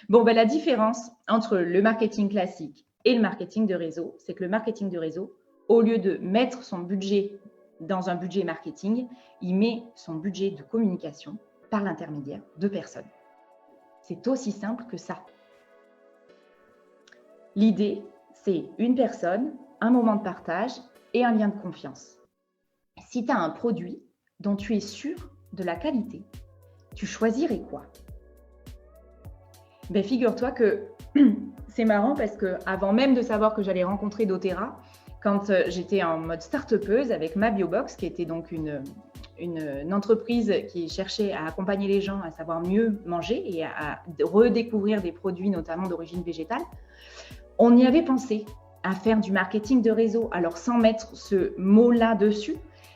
Bon, ben la différence entre le marketing classique et le marketing de réseau, c'est que le marketing de réseau, au lieu de mettre son budget dans un budget marketing, il met son budget de communication par l'intermédiaire de personnes. C'est aussi simple que ça. L'idée, c'est une personne, un moment de partage et un lien de confiance. Si tu as un produit dont tu es sûr de la qualité, tu choisirais quoi? Ben, figure-toi que c'est marrant parce qu'avant même de savoir que j'allais rencontrer doTERRA, quand j'étais en mode start-upeuse avec ma Biobox, qui était donc une entreprise qui cherchait à accompagner les gens à savoir mieux manger et à redécouvrir des produits notamment d'origine végétale, on y avait pensé à faire du marketing de réseau, alors sans mettre ce mot-là dessus,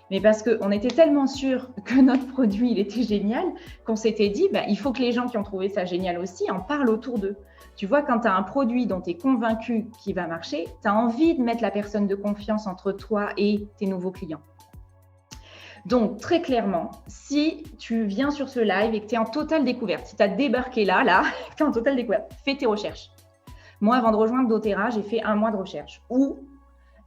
mais parce qu'on était tellement sûr que notre produit il était génial qu'on s'était dit il faut que les gens qui ont trouvé ça génial aussi en parlent autour d'eux. Tu vois, quand tu as un produit dont tu es convaincu qu'il va marcher, tu as envie de mettre la personne de confiance entre toi et tes nouveaux clients. Donc, très clairement, si tu viens sur ce live et que tu es en totale découverte, si tu as débarqué là, tu es en totale découverte, fais tes recherches. Moi, avant de rejoindre doTERRA, j'ai fait 1 mois de recherche où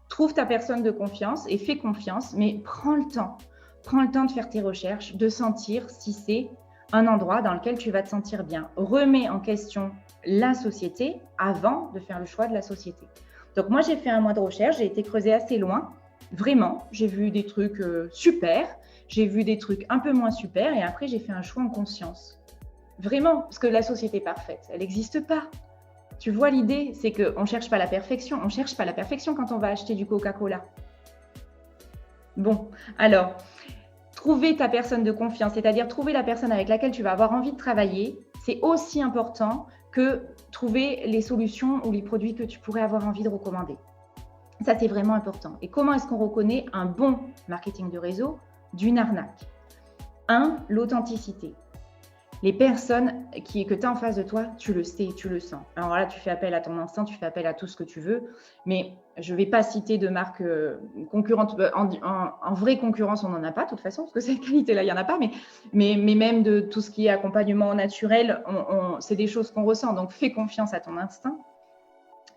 trouve ta personne de confiance et fais confiance, mais prends le temps. Prends le temps de faire tes recherches, de sentir si c'est un endroit dans lequel tu vas te sentir bien. Remets en question la société avant de faire le choix de la société. Donc moi, j'ai fait 1 mois de recherche, j'ai été creusée assez loin. Vraiment, j'ai vu des trucs super, j'ai vu des trucs un peu moins super et après, j'ai fait un choix en conscience. Vraiment, parce que la société parfaite, elle n'existe pas. Tu vois l'idée, c'est qu'on ne cherche pas la perfection. On ne cherche pas la perfection quand on va acheter du Coca-Cola. Bon, alors, trouver ta personne de confiance, c'est-à-dire trouver la personne avec laquelle tu vas avoir envie de travailler, c'est aussi important que trouver les solutions ou les produits que tu pourrais avoir envie de recommander. Ça, c'est vraiment important. Et comment est-ce qu'on reconnaît un bon marketing de réseau d'une arnaque? 1, l'authenticité. Les personnes que tu as en face de toi, tu le sais, tu le sens. Alors là, tu fais appel à ton instinct, tu fais appel à tout ce que tu veux, mais je ne vais pas citer de marques concurrentes. En vraie concurrence, on n'en a pas de toute façon, parce que cette qualité-là, il n'y en a pas, mais même de tout ce qui est accompagnement naturel, c'est des choses qu'on ressent. Donc, fais confiance à ton instinct.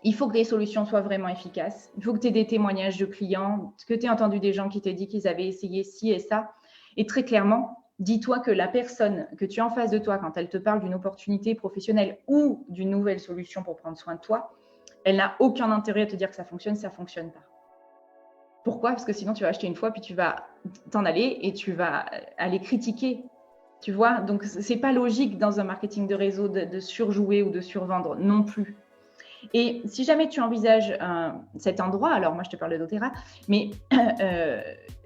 Il faut que les solutions soient vraiment efficaces. Il faut que tu aies des témoignages de clients, que tu aies entendu des gens qui t'aient dit qu'ils avaient essayé ci et ça. Et très clairement, dis-toi que la personne que tu as en face de toi, quand elle te parle d'une opportunité professionnelle ou d'une nouvelle solution pour prendre soin de toi, elle n'a aucun intérêt à te dire que ça ne fonctionne pas. Pourquoi? Parce que sinon, tu vas acheter une fois, puis tu vas t'en aller et tu vas aller critiquer. Tu vois? Donc, ce n'est pas logique dans un marketing de réseau de surjouer ou de survendre non plus. Et si jamais tu envisages cet endroit, alors moi je te parle de doTERRA, mais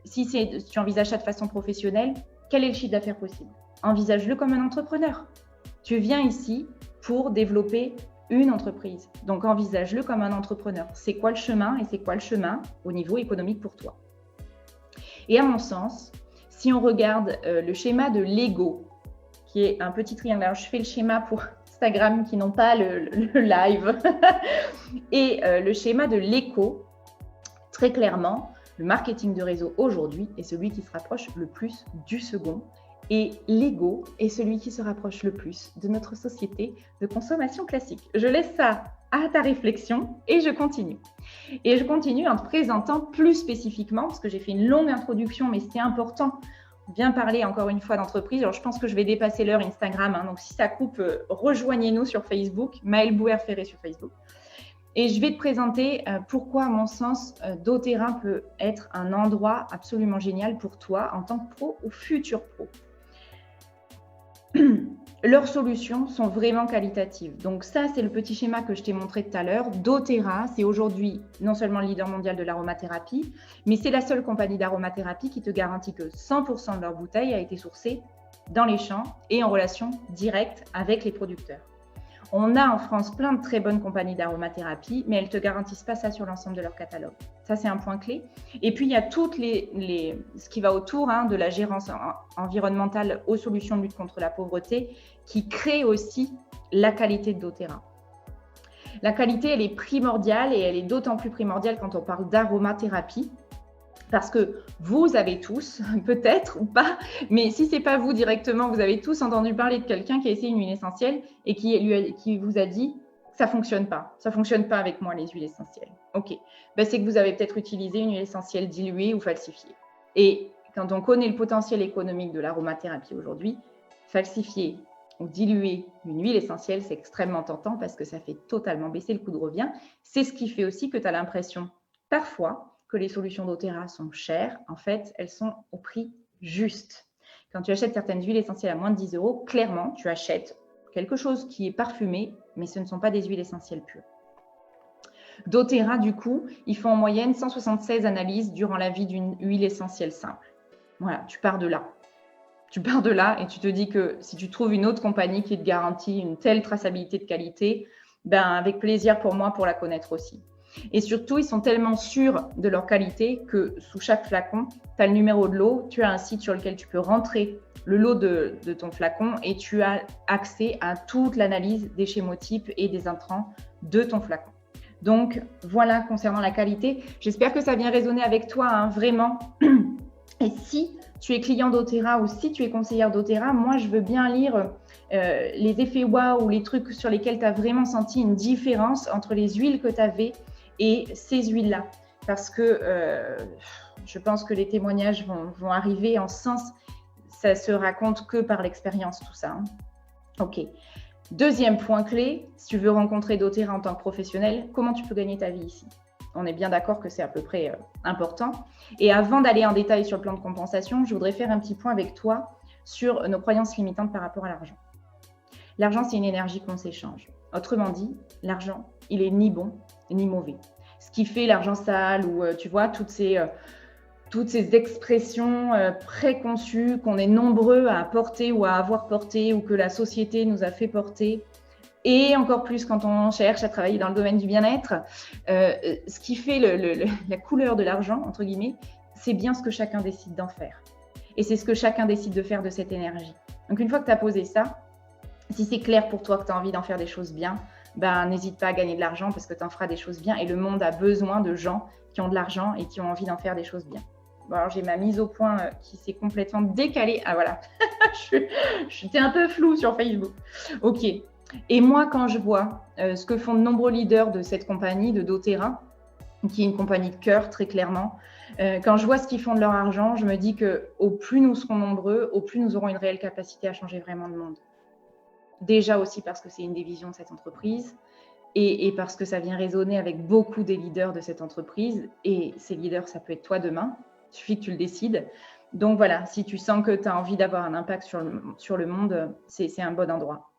si tu envisages ça de façon professionnelle, quel est le chiffre d'affaires possible? Envisage-le comme un entrepreneur. Tu viens ici pour développer une entreprise. Donc envisage-le comme un entrepreneur. C'est quoi le chemin et c'est quoi le chemin au niveau économique pour toi? Et à mon sens, si on regarde le schéma de Lego, qui est un petit triangle, alors je fais le schéma pour Instagram qui n'ont pas le live, et le schéma de l'écho, très clairement, le marketing de réseau aujourd'hui est celui qui se rapproche le plus du second, et l'ego est celui qui se rapproche le plus de notre société de consommation classique. Je laisse ça à ta réflexion et je continue. Et je continue en te présentant plus spécifiquement, parce que j'ai fait une longue introduction, mais c'était important bien parler encore une fois d'entreprise. Alors, je pense que je vais dépasser l'heure Instagram. Donc, si ça coupe, rejoignez-nous sur Facebook, Maëlle Bouher-Ferré sur Facebook. Et je vais te présenter pourquoi, à mon sens, doTERRA peut être un endroit absolument génial pour toi en tant que pro ou futur pro. Leurs solutions sont vraiment qualitatives. Donc ça, c'est le petit schéma que je t'ai montré tout à l'heure. doTERRA, c'est aujourd'hui non seulement le leader mondial de l'aromathérapie, mais c'est la seule compagnie d'aromathérapie qui te garantit que 100% de leur bouteille a été sourcée dans les champs et en relation directe avec les producteurs. On a en France plein de très bonnes compagnies d'aromathérapie, mais elles ne te garantissent pas ça sur l'ensemble de leur catalogue. Ça, c'est un point clé. Et puis, il y a toutes ce qui va autour de la gérance environnementale aux solutions de lutte contre la pauvreté qui crée aussi la qualité de doTERRA. La qualité, elle est primordiale et elle est d'autant plus primordiale quand on parle d'aromathérapie. Parce que vous avez tous, peut-être ou pas, mais si ce n'est pas vous directement, vous avez tous entendu parler de quelqu'un qui a essayé une huile essentielle et qui vous a dit « ça ne fonctionne pas avec moi les huiles essentielles ». Ok, c'est que vous avez peut-être utilisé une huile essentielle diluée ou falsifiée. Et quand on connaît le potentiel économique de l'aromathérapie aujourd'hui, falsifier ou diluer une huile essentielle, c'est extrêmement tentant parce que ça fait totalement baisser le coût de revient. C'est ce qui fait aussi que tu as l'impression parfois que les solutions doTERRA sont chères. En fait, elles sont au prix juste. Quand tu achètes certaines huiles essentielles à moins de 10 €, clairement, tu achètes quelque chose qui est parfumé, mais ce ne sont pas des huiles essentielles pures. doTERRA, du coup, ils font en moyenne 176 analyses durant la vie d'une huile essentielle simple. Voilà, tu pars de là. Tu pars de là et tu te dis que si tu trouves une autre compagnie qui te garantit une telle traçabilité de qualité, avec plaisir pour moi pour la connaître aussi. Et surtout, ils sont tellement sûrs de leur qualité que sous chaque flacon, tu as le numéro de lot, tu as un site sur lequel tu peux rentrer le lot de ton flacon et tu as accès à toute l'analyse des schémotypes et des intrants de ton flacon. Donc, voilà concernant la qualité. J'espère que ça vient résonner avec toi, vraiment. Et si tu es client doTERRA ou si tu es conseillère doTERRA, moi, je veux bien lire les effets waouh ou les trucs sur lesquels tu as vraiment senti une différence entre les huiles que tu avais et ces huiles-là. Parce que je pense que les témoignages vont arriver en ce sens. Ça se raconte que par l'expérience, tout ça. Ok. Deuxième point clé, si tu veux rencontrer doTERRA en tant que professionnel, comment tu peux gagner ta vie ici? On est bien d'accord que c'est à peu près important. Et avant d'aller en détail sur le plan de compensation, je voudrais faire un petit point avec toi sur nos croyances limitantes par rapport à l'argent. L'argent, c'est une énergie qu'on s'échange. Autrement dit, l'argent, il est ni bon ni mauvais. Ce qui fait l'argent sale ou, tu vois, toutes ces expressions préconçues qu'on est nombreux à porter ou à avoir porté ou que la société nous a fait porter, et encore plus quand on cherche à travailler dans le domaine du bien-être, ce qui fait la couleur de l'argent, entre guillemets, c'est bien ce que chacun décide d'en faire. Et c'est ce que chacun décide de faire de cette énergie. Donc, une fois que tu as posé ça, si c'est clair pour toi que tu as envie d'en faire des choses bien, ben, n'hésite pas à gagner de l'argent parce que tu en feras des choses bien. Et le monde a besoin de gens qui ont de l'argent et qui ont envie d'en faire des choses bien. Bon, alors, j'ai ma mise au point qui s'est complètement décalée. Ah, voilà. J'étais un peu floue sur Facebook. OK. Et moi, quand je vois ce que font de nombreux leaders de cette compagnie, de doTERRA, qui est une compagnie de cœur, très clairement, quand je vois ce qu'ils font de leur argent, je me dis qu'au plus nous serons nombreux, au plus nous aurons une réelle capacité à changer vraiment le monde. Déjà aussi parce que c'est une des visions de cette entreprise et parce que ça vient résonner avec beaucoup des leaders de cette entreprise. Et ces leaders, ça peut être toi demain. Il suffit que tu le décides. Donc voilà, si tu sens que tu as envie d'avoir un impact sur le monde, c'est un bon endroit.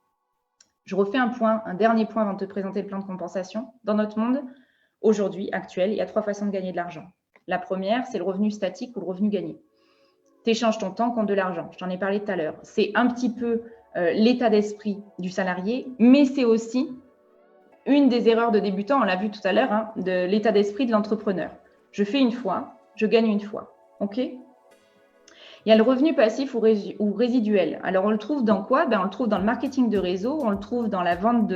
Je refais un dernier point avant de te présenter le plan de compensation. Dans notre monde, aujourd'hui, actuel, il y a 3 façons de gagner de l'argent. La première, c'est le revenu statique ou le revenu gagné. Tu échanges ton temps contre de l'argent. Je t'en ai parlé tout à l'heure. C'est un petit peu l'état d'esprit du salarié, mais c'est aussi une des erreurs de débutant, on l'a vu tout à l'heure, de l'état d'esprit de l'entrepreneur. Je fais une fois, je gagne une fois. OK ? Il y a le revenu passif ou résiduel. Alors, on le trouve dans quoi ? On le trouve dans le marketing de réseau, on le trouve dans la vente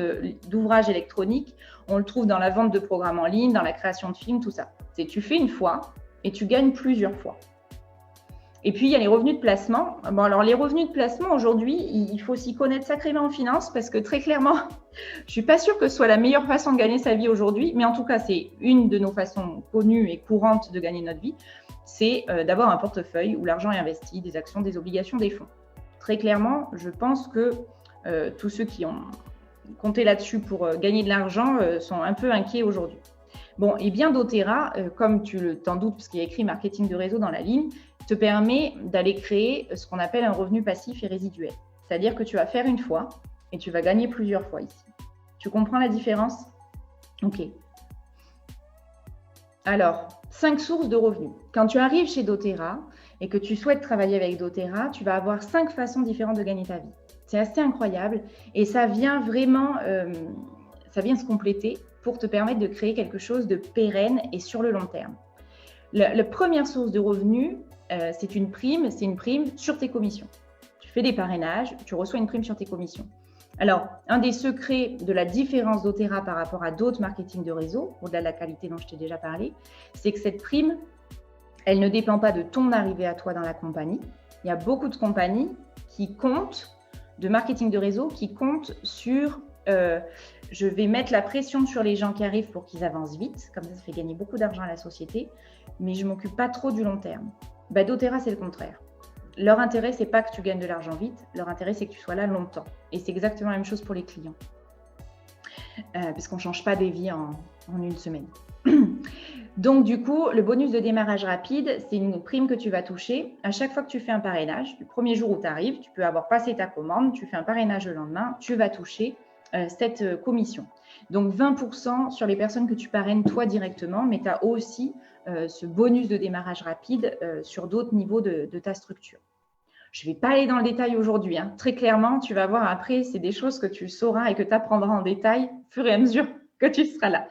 d'ouvrages électroniques, on le trouve dans la vente de programmes en ligne, dans la création de films, tout ça. C'est tu fais une fois et tu gagnes plusieurs fois. Et puis, il y a les revenus de placement. Bon, alors, les revenus de placement, aujourd'hui, il faut s'y connaître sacrément en finance parce que très clairement, je ne suis pas sûre que ce soit la meilleure façon de gagner sa vie aujourd'hui, mais en tout cas, c'est une de nos façons connues et courantes de gagner notre vie. C'est d'avoir un portefeuille où l'argent est investi, des actions, des obligations, des fonds. Très clairement, je pense que tous ceux qui ont compté là-dessus pour gagner de l'argent sont un peu inquiets aujourd'hui. Bon, et bien doTERRA, comme tu t'en doutes, parce qu'il y a écrit marketing de réseau dans la ligne, te permet d'aller créer ce qu'on appelle un revenu passif et résiduel. C'est-à-dire que tu vas faire une fois et tu vas gagner plusieurs fois ici. Tu comprends la différence ? OK. Alors, 5 sources de revenus. Quand tu arrives chez doTERRA et que tu souhaites travailler avec doTERRA, tu vas avoir 5 façons différentes de gagner ta vie. C'est assez incroyable et ça vient vraiment, ça vient se compléter pour te permettre de créer quelque chose de pérenne et sur le long terme. La première source de revenus, c'est une prime sur tes commissions. Tu fais des parrainages, tu reçois une prime sur tes commissions. Alors, un des secrets de la différence doTERRA par rapport à d'autres marketing de réseau, au-delà de la qualité dont je t'ai déjà parlé, c'est que cette prime, elle ne dépend pas de ton arrivée à toi dans la compagnie. Il y a beaucoup de compagnies qui comptent, de marketing de réseau, qui comptent sur je vais mettre la pression sur les gens qui arrivent pour qu'ils avancent vite, comme ça fait gagner beaucoup d'argent à la société, mais je ne m'occupe pas trop du long terme. doTERRA, c'est le contraire. Leur intérêt, c'est pas que tu gagnes de l'argent vite, leur intérêt, c'est que tu sois là longtemps. Et c'est exactement la même chose pour les clients. Puisqu'on ne change pas des vies en une semaine. Donc, du coup, le bonus de démarrage rapide, c'est une prime que tu vas toucher à chaque fois que tu fais un parrainage. Le premier jour où tu arrives, tu peux avoir passé ta commande, tu fais un parrainage le lendemain, tu vas toucher cette commission. Donc, 20% sur les personnes que tu parraines toi directement, mais tu as aussi ce bonus de démarrage rapide sur d'autres niveaux de ta structure. Je ne vais pas aller dans le détail aujourd'hui. Très clairement, tu vas voir après, c'est des choses que tu sauras et que tu apprendras en détail au fur et à mesure que tu seras là.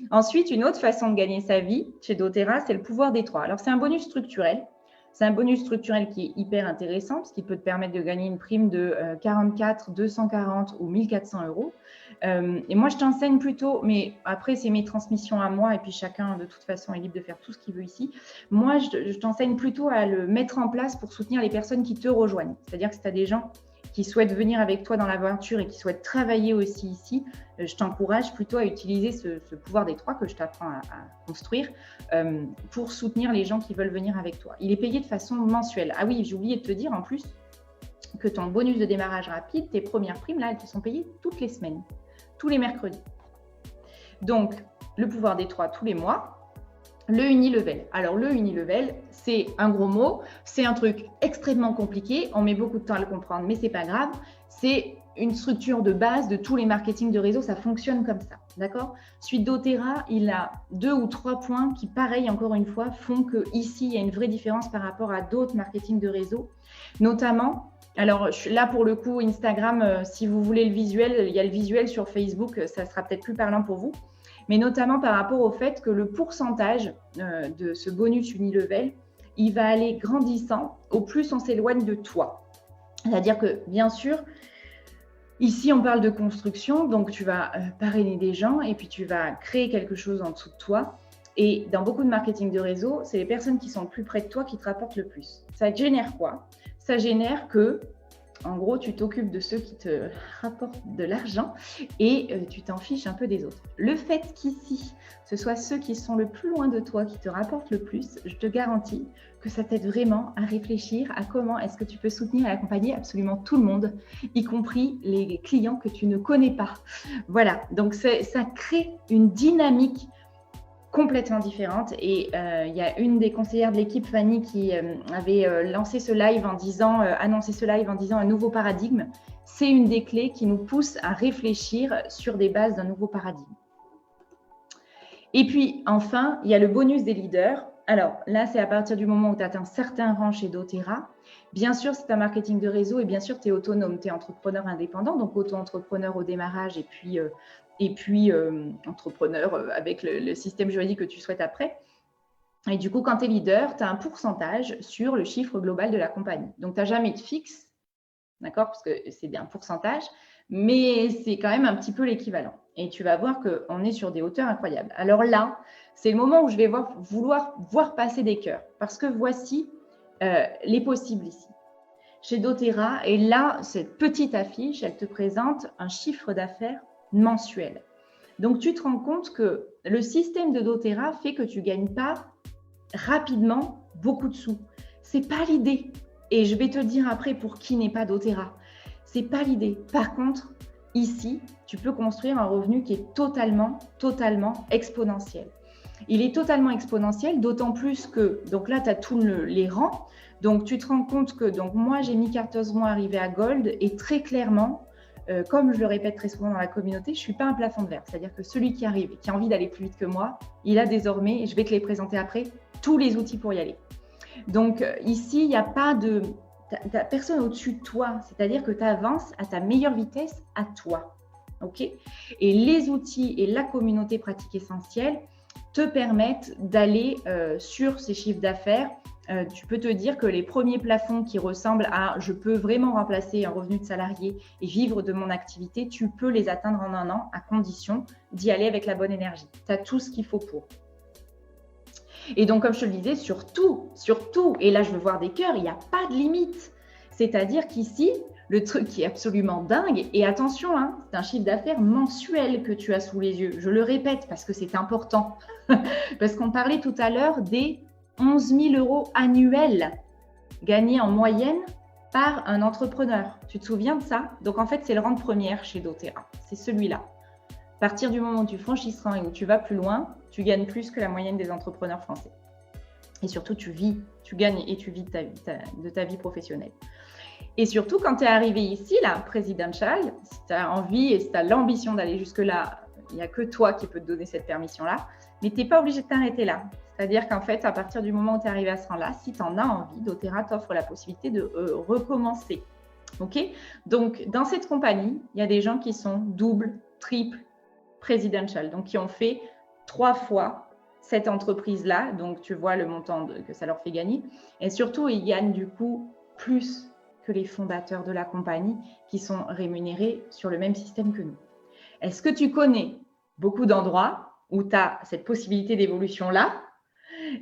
Ensuite, une autre façon de gagner sa vie chez doTERRA, c'est le pouvoir des 3. Alors, c'est un bonus structurel. C'est un bonus structurel qui est hyper intéressant parce qu'il peut te permettre de gagner une prime de 44, 240 ou 1400 euros. Et moi, je t'enseigne plutôt, mais après, c'est mes transmissions à moi et puis chacun, de toute façon, est libre de faire tout ce qu'il veut ici. Moi, je t'enseigne plutôt à le mettre en place pour soutenir les personnes qui te rejoignent. C'est-à-dire que si tu as des gens qui souhaitent venir avec toi dans l'aventure et qui souhaitent travailler aussi ici, je t'encourage plutôt à utiliser ce pouvoir des 3 que je t'apprends à construire pour soutenir les gens qui veulent venir avec toi. Il est payé de façon mensuelle. Ah oui, j'ai oublié de te dire en plus que ton bonus de démarrage rapide, tes premières primes, là, elles te sont payées toutes les semaines, tous les mercredis. Donc, le pouvoir des 3 tous les mois. Le unilevel. Alors, le unilevel, c'est un gros mot, c'est un truc extrêmement compliqué, on met beaucoup de temps à le comprendre, mais c'est pas grave. C'est une structure de base de tous les marketing de réseau, ça fonctionne comme ça, d'accord? Suite doTERRA, il a 2 ou 3 points qui, pareil, encore une fois, font qu'ici, il y a une vraie différence par rapport à d'autres marketing de réseau, notamment. Alors là, pour le coup, Instagram, si vous voulez le visuel, il y a le visuel sur Facebook, ça sera peut-être plus parlant pour vous, mais notamment par rapport au fait que le pourcentage de ce bonus unilevel, il va aller grandissant au plus on s'éloigne de toi. C'est-à-dire que, bien sûr, ici, on parle de construction, donc tu vas parrainer des gens et puis tu vas créer quelque chose en dessous de toi. Et dans beaucoup de marketing de réseau, c'est les personnes qui sont le plus près de toi qui te rapportent le plus. Ça génère quoi? Ça génère que, en gros, tu t'occupes de ceux qui te rapportent de l'argent et tu t'en fiches un peu des autres. Le fait qu'ici, ce soit ceux qui sont le plus loin de toi qui te rapportent le plus, je te garantis que ça t'aide vraiment à réfléchir à comment est-ce que tu peux soutenir et accompagner absolument tout le monde, y compris les clients que tu ne connais pas. Voilà, donc ça crée une dynamique complètement différente. Et il y a une des conseillères de l'équipe, Fanny, qui avait lancé ce live en disant, annoncé ce live en disant un nouveau paradigme. C'est une des clés qui nous pousse à réfléchir sur des bases d'un nouveau paradigme. Et puis, enfin, il y a le bonus des leaders. Alors là, c'est à partir du moment où tu atteins un certain rang chez doTERRA. Bien sûr, c'est un marketing de réseau et bien sûr, tu es autonome, tu es entrepreneur indépendant, donc auto-entrepreneur au démarrage et puis entrepreneur avec le système juridique que tu souhaites après. Et du coup, quand tu es leader, tu as un pourcentage sur le chiffre global de la compagnie. Donc, tu n'as jamais de fixe, d'accord, parce que c'est bien un pourcentage, mais c'est quand même un petit peu l'équivalent. Et tu vas voir qu'on est sur des hauteurs incroyables. Alors là, c'est le moment où je vais vouloir voir passer des cœurs, parce que voici les possibles ici. Chez doTERRA, et là, cette petite affiche, elle te présente un chiffre d'affaires mensuel. Donc, tu te rends compte que le système de doTERRA fait que tu ne gagnes pas rapidement beaucoup de sous. Ce n'est pas l'idée. Et je vais te dire après pour qui n'est pas doTERRA. Ce n'est pas l'idée. Par contre, ici, tu peux construire un revenu qui est totalement exponentiel. Il est totalement exponentiel, d'autant plus que, donc là, tu as tous les rangs. Donc, tu te rends compte que, donc moi, j'ai mis carteusement arrivé à Gold et très clairement, comme je le répète très souvent dans la communauté, je ne suis pas un plafond de verre. C'est-à-dire que celui qui arrive et qui a envie d'aller plus vite que moi, il a désormais, et je vais te les présenter après, tous les outils pour y aller. Donc ici, il n'y a pas de... T'as personne au-dessus de toi. C'est-à-dire que tu avances à ta meilleure vitesse à toi. OK ? Et les outils et la communauté pratique essentielle te permettent d'aller sur ces chiffres d'affaires. Tu peux te dire que les premiers plafonds qui ressemblent à « je peux vraiment remplacer un revenu de salarié et vivre de mon activité », tu peux les atteindre en un an à condition d'y aller avec la bonne énergie. Tu as tout ce qu'il faut pour. Et donc, comme je te le disais, surtout, et là je veux voir des cœurs, il n'y a pas de limite. C'est-à-dire qu'ici, le truc qui est absolument dingue, et attention, hein, c'est un chiffre d'affaires mensuel que tu as sous les yeux. Je le répète parce que c'est important. Parce qu'on parlait tout à l'heure des 11 000 € annuels gagnés en moyenne par un entrepreneur. Tu te souviens de ça? Donc, en fait, c'est le rang de première chez doTERRA. C'est celui-là. À partir du moment où tu franchis ce rang et où tu vas plus loin, tu gagnes plus que la moyenne des entrepreneurs français. Et surtout, tu gagnes et tu vis de ta vie professionnelle. Et surtout, quand tu es arrivé ici, là, Presidential, si tu as envie et si tu as l'ambition d'aller jusque-là, il n'y a que toi qui peux te donner cette permission-là, mais tu n'es pas obligé de t'arrêter là. C'est-à-dire qu'en fait, à partir du moment où tu es arrivé à ce rang-là, si tu en as envie, doTERRA t'offre la possibilité de recommencer. OK ? Donc, dans cette compagnie, il y a des gens qui sont double, triple, Presidential, donc qui ont fait 3 fois cette entreprise-là. Donc, tu vois le montant que ça leur fait gagner. Et surtout, ils gagnent du coup plus que les fondateurs de la compagnie qui sont rémunérés sur le même système que nous. Est-ce que tu connais beaucoup d'endroits où tu as cette possibilité d'évolution-là?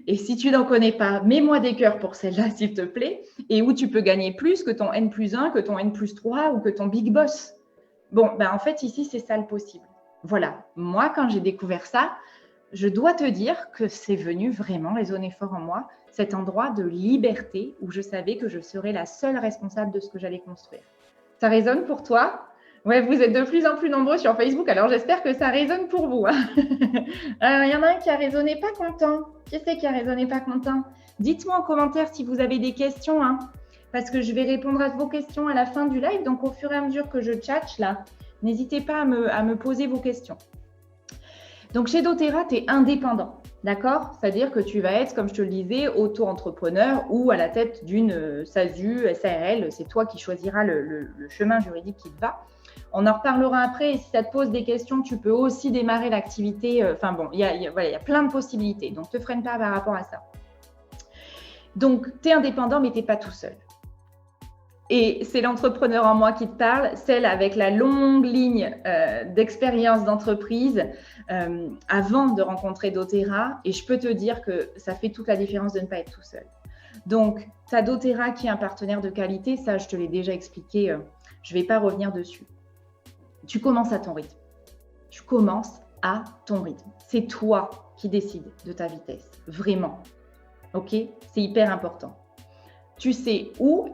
Et si tu n'en connais pas, mets-moi des cœurs pour celle-là, s'il te plaît, et où tu peux gagner plus que ton N+1, que ton N+3 ou que ton Big Boss. Bon, ben en fait, ici, c'est ça le possible. Voilà, moi, quand j'ai découvert ça, je dois te dire que c'est venu vraiment résonner fort en moi, cet endroit de liberté où je savais que je serais la seule responsable de ce que j'allais construire. Ça résonne pour toi? Ouais, vous êtes de plus en plus nombreux sur Facebook, alors j'espère que ça résonne pour vous. Hein. Il y en a un qui a résonné pas content. Qui c'est qui a résonné pas content? Dites-moi en commentaire si vous avez des questions, hein, parce que je vais répondre à vos questions à la fin du live. Donc, au fur et à mesure que je tchatche là, n'hésitez pas à me poser vos questions. Donc, chez doTERRA, tu es indépendant, d'accord? C'est-à-dire que tu vas être, comme je te le disais, auto-entrepreneur ou à la tête d'une SASU, SARL. C'est toi qui choisiras le chemin juridique qui te va. On en reparlera après. Et si ça te pose des questions, tu peux aussi démarrer l'activité. Enfin bon, il y a plein de possibilités. Donc, ne te freine pas par rapport à ça. Donc, tu es indépendant, mais tu n'es pas tout seul. Et c'est l'entrepreneur en moi qui te parle, celle avec la longue ligne d'expérience d'entreprise avant de rencontrer doTERRA. Et je peux te dire que ça fait toute la différence de ne pas être tout seul. Donc, tu as doTERRA qui est un partenaire de qualité. Ça, je te l'ai déjà expliqué. Je ne vais pas revenir dessus. Tu commences à ton rythme. Tu commences à ton rythme. C'est toi qui décides de ta vitesse. Vraiment. OK? C'est hyper important. Tu sais où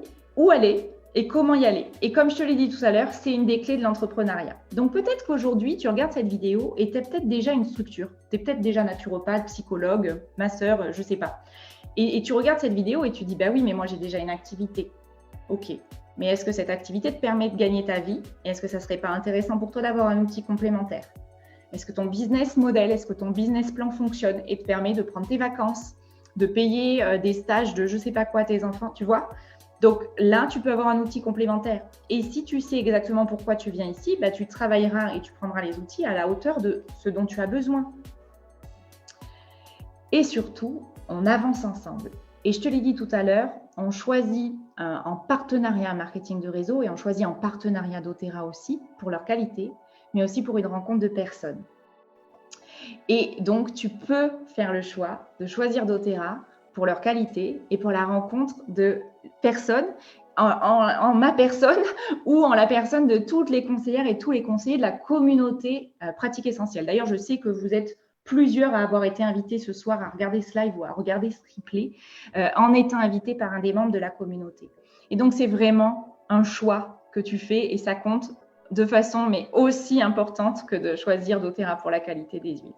aller et comment y aller. Et comme je te l'ai dit tout à l'heure, c'est une des clés de l'entrepreneuriat. Donc peut-être qu'aujourd'hui, tu regardes cette vidéo et tu as peut-être déjà une structure. Tu es peut-être déjà naturopathe, psychologue, masseur, je ne sais pas. Et tu regardes cette vidéo et tu dis, bah oui, mais moi j'ai déjà une activité. OK. Mais est-ce que cette activité te permet de gagner ta vie? Et est-ce que ça ne serait pas intéressant pour toi d'avoir un outil complémentaire? Est-ce que ton business model, est-ce que ton business plan fonctionne et te permet de prendre tes vacances, de payer des stages de je ne sais pas quoi à tes enfants, tu vois? Donc là, tu peux avoir un outil complémentaire. Et si tu sais exactement pourquoi tu viens ici, bah, tu travailleras et tu prendras les outils à la hauteur de ce dont tu as besoin. Et surtout, on avance ensemble. Et je te l'ai dit tout à l'heure, on choisit en partenariat marketing de réseau et on choisit en partenariat doTERRA aussi pour leur qualité, mais aussi pour une rencontre de personnes. Et donc, tu peux faire le choix de choisir doTERRA pour leur qualité et pour la rencontre de personnes, en ma personne ou en la personne de toutes les conseillères et tous les conseillers de la communauté Pratique Essentielle. D'ailleurs, je sais que vous êtes plusieurs à avoir été invités ce soir à regarder ce live ou à regarder ce replay en étant invités par un des membres de la communauté. Et donc, c'est vraiment un choix que tu fais et ça compte de façon mais aussi importante que de choisir doTERRA pour la qualité des huiles.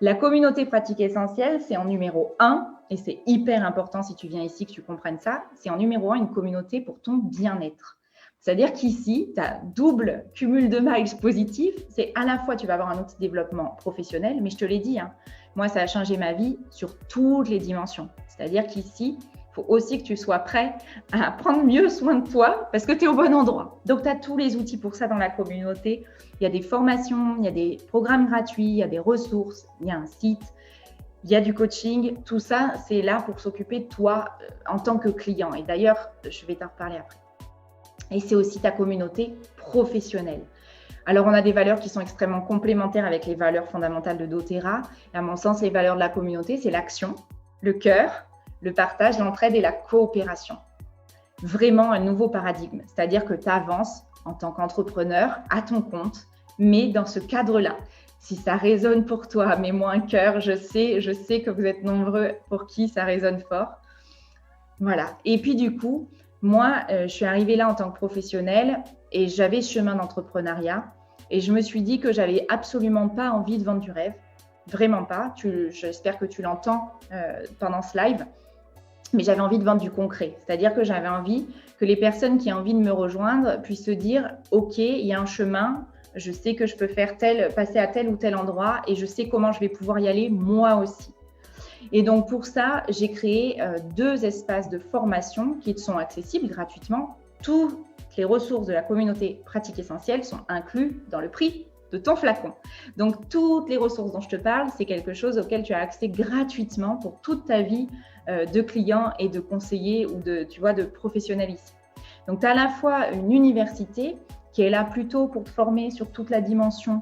La communauté Pratique Essentielle, c'est en numéro 1, et c'est hyper important si tu viens ici que tu comprennes ça, c'est en numéro 1 une communauté pour ton bien-être. C'est-à-dire qu'ici, tu as double cumul de miles positifs. C'est à la fois, tu vas avoir un outil de développement professionnel, mais je te l'ai dit, hein, moi, ça a changé ma vie sur toutes les dimensions. C'est-à-dire qu'ici, il faut aussi que tu sois prêt à prendre mieux soin de toi parce que tu es au bon endroit. Donc, tu as tous les outils pour ça dans la communauté. Il y a des formations, il y a des programmes gratuits, il y a des ressources, il y a un site, il y a du coaching. Tout ça, c'est là pour s'occuper de toi en tant que client. Et d'ailleurs, je vais t'en reparler après. Et c'est aussi ta communauté professionnelle. Alors, on a des valeurs qui sont extrêmement complémentaires avec les valeurs fondamentales de doTERRA. Et à mon sens, les valeurs de la communauté, c'est l'action, le cœur, le partage, l'entraide et la coopération. Vraiment un nouveau paradigme, c'est-à-dire que tu avances en tant qu'entrepreneur à ton compte, mais dans ce cadre-là. Si ça résonne pour toi, mets-moi un cœur, je sais que vous êtes nombreux pour qui ça résonne fort. Voilà. Et puis du coup, moi, je suis arrivée là en tant que professionnelle et j'avais ce chemin d'entrepreneuriat et je me suis dit que j'avais absolument pas envie de vendre du rêve. Vraiment pas. J'espère que tu l'entends pendant ce live. Mais j'avais envie de vendre du concret. C'est-à-dire que j'avais envie que les personnes qui ont envie de me rejoindre puissent se dire « Ok, il y a un chemin, je sais que je peux faire passer à tel ou tel endroit et je sais comment je vais pouvoir y aller moi aussi. » Et donc pour ça, j'ai créé 2 espaces de formation qui te sont accessibles gratuitement. Toutes les ressources de la communauté Pratique Essentielle sont incluses dans le prix de ton flacon. Donc, toutes les ressources dont je te parle, c'est quelque chose auquel tu as accès gratuitement pour toute ta vie de client et de conseiller ou de professionnel ici. Donc, tu as à la fois une université qui est là plutôt pour te former sur toute la dimension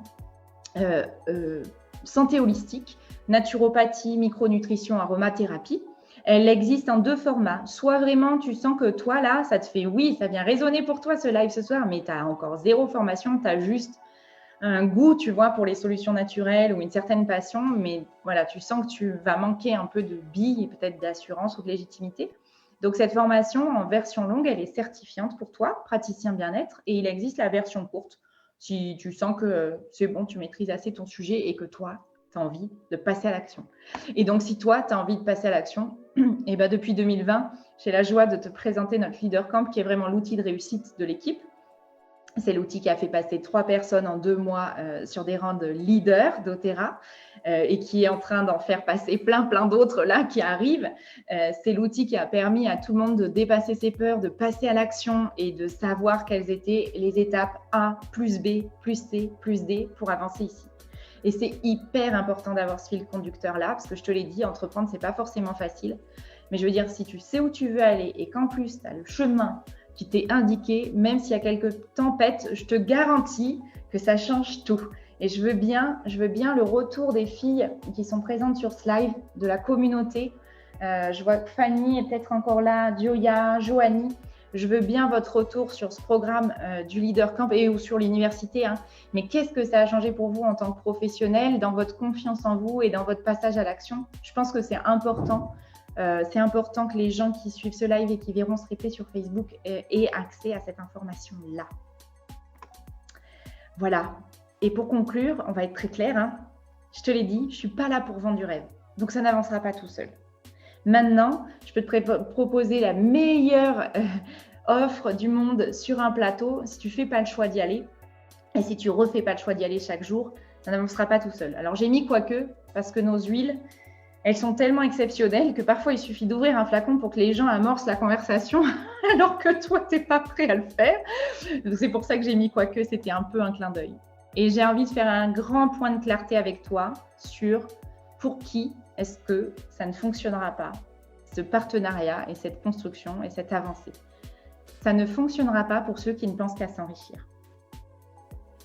santé holistique, naturopathie, micronutrition, aromathérapie. Elle existe en 2 formats. Soit vraiment, tu sens que toi, là, ça te fait oui, ça vient résonner pour toi ce live ce soir, mais tu as encore 0 formation, tu as juste un goût, tu vois, pour les solutions naturelles ou une certaine passion, mais voilà, tu sens que tu vas manquer un peu de billes et peut-être d'assurance ou de légitimité. Donc, cette formation en version longue, elle est certifiante pour toi, praticien bien-être, et il existe la version courte si tu sens que c'est bon, tu maîtrises assez ton sujet et que toi, tu as envie de passer à l'action. Et donc, si toi, tu as envie de passer à l'action, et ben depuis 2020, j'ai la joie de te présenter notre Leader Camp, qui est vraiment l'outil de réussite de l'équipe. C'est l'outil qui a fait passer 3 personnes en 2 mois sur des rangs de leader doTERRA et qui est en train d'en faire passer plein d'autres là qui arrivent. C'est l'outil qui a permis à tout le monde de dépasser ses peurs, de passer à l'action et de savoir quelles étaient les étapes A plus B plus C plus D pour avancer ici. Et c'est hyper important d'avoir ce fil conducteur là parce que je te l'ai dit, entreprendre, c'est pas forcément facile. Mais je veux dire, si tu sais où tu veux aller et qu'en plus, tu as le chemin qui t'est indiqué, même s'il y a quelques tempêtes, je te garantis que ça change tout. Et je veux bien le retour des filles qui sont présentes sur ce live, de la communauté. Je vois que Fanny est peut-être encore là, Dioya, Joanie. Je veux bien votre retour sur ce programme du Leader Camp et ou sur l'université. Mais qu'est-ce que ça a changé pour vous en tant que professionnel, dans votre confiance en vous et dans votre passage à l'action? Je pense que c'est important. C'est important que les gens qui suivent ce live et qui verront ce replay sur Facebook aient accès à cette information-là. Voilà. Et pour conclure, on va être très clair. Je te l'ai dit, je ne suis pas là pour vendre du rêve. Donc, ça n'avancera pas tout seul. Maintenant, je peux te proposer la meilleure offre du monde sur un plateau. Si tu ne fais pas le choix d'y aller et si tu ne refais pas le choix d'y aller chaque jour, ça n'avancera pas tout seul. Alors, j'ai mis quoique parce que nos huiles, elles sont tellement exceptionnelles que parfois, il suffit d'ouvrir un flacon pour que les gens amorcent la conversation alors que toi, tu n'es pas prêt à le faire. C'est pour ça que j'ai mis quoique, c'était un peu un clin d'œil. Et j'ai envie de faire un grand point de clarté avec toi sur pour qui est-ce que ça ne fonctionnera pas, ce partenariat et cette construction et cette avancée. Ça ne fonctionnera pas pour ceux qui ne pensent qu'à s'enrichir.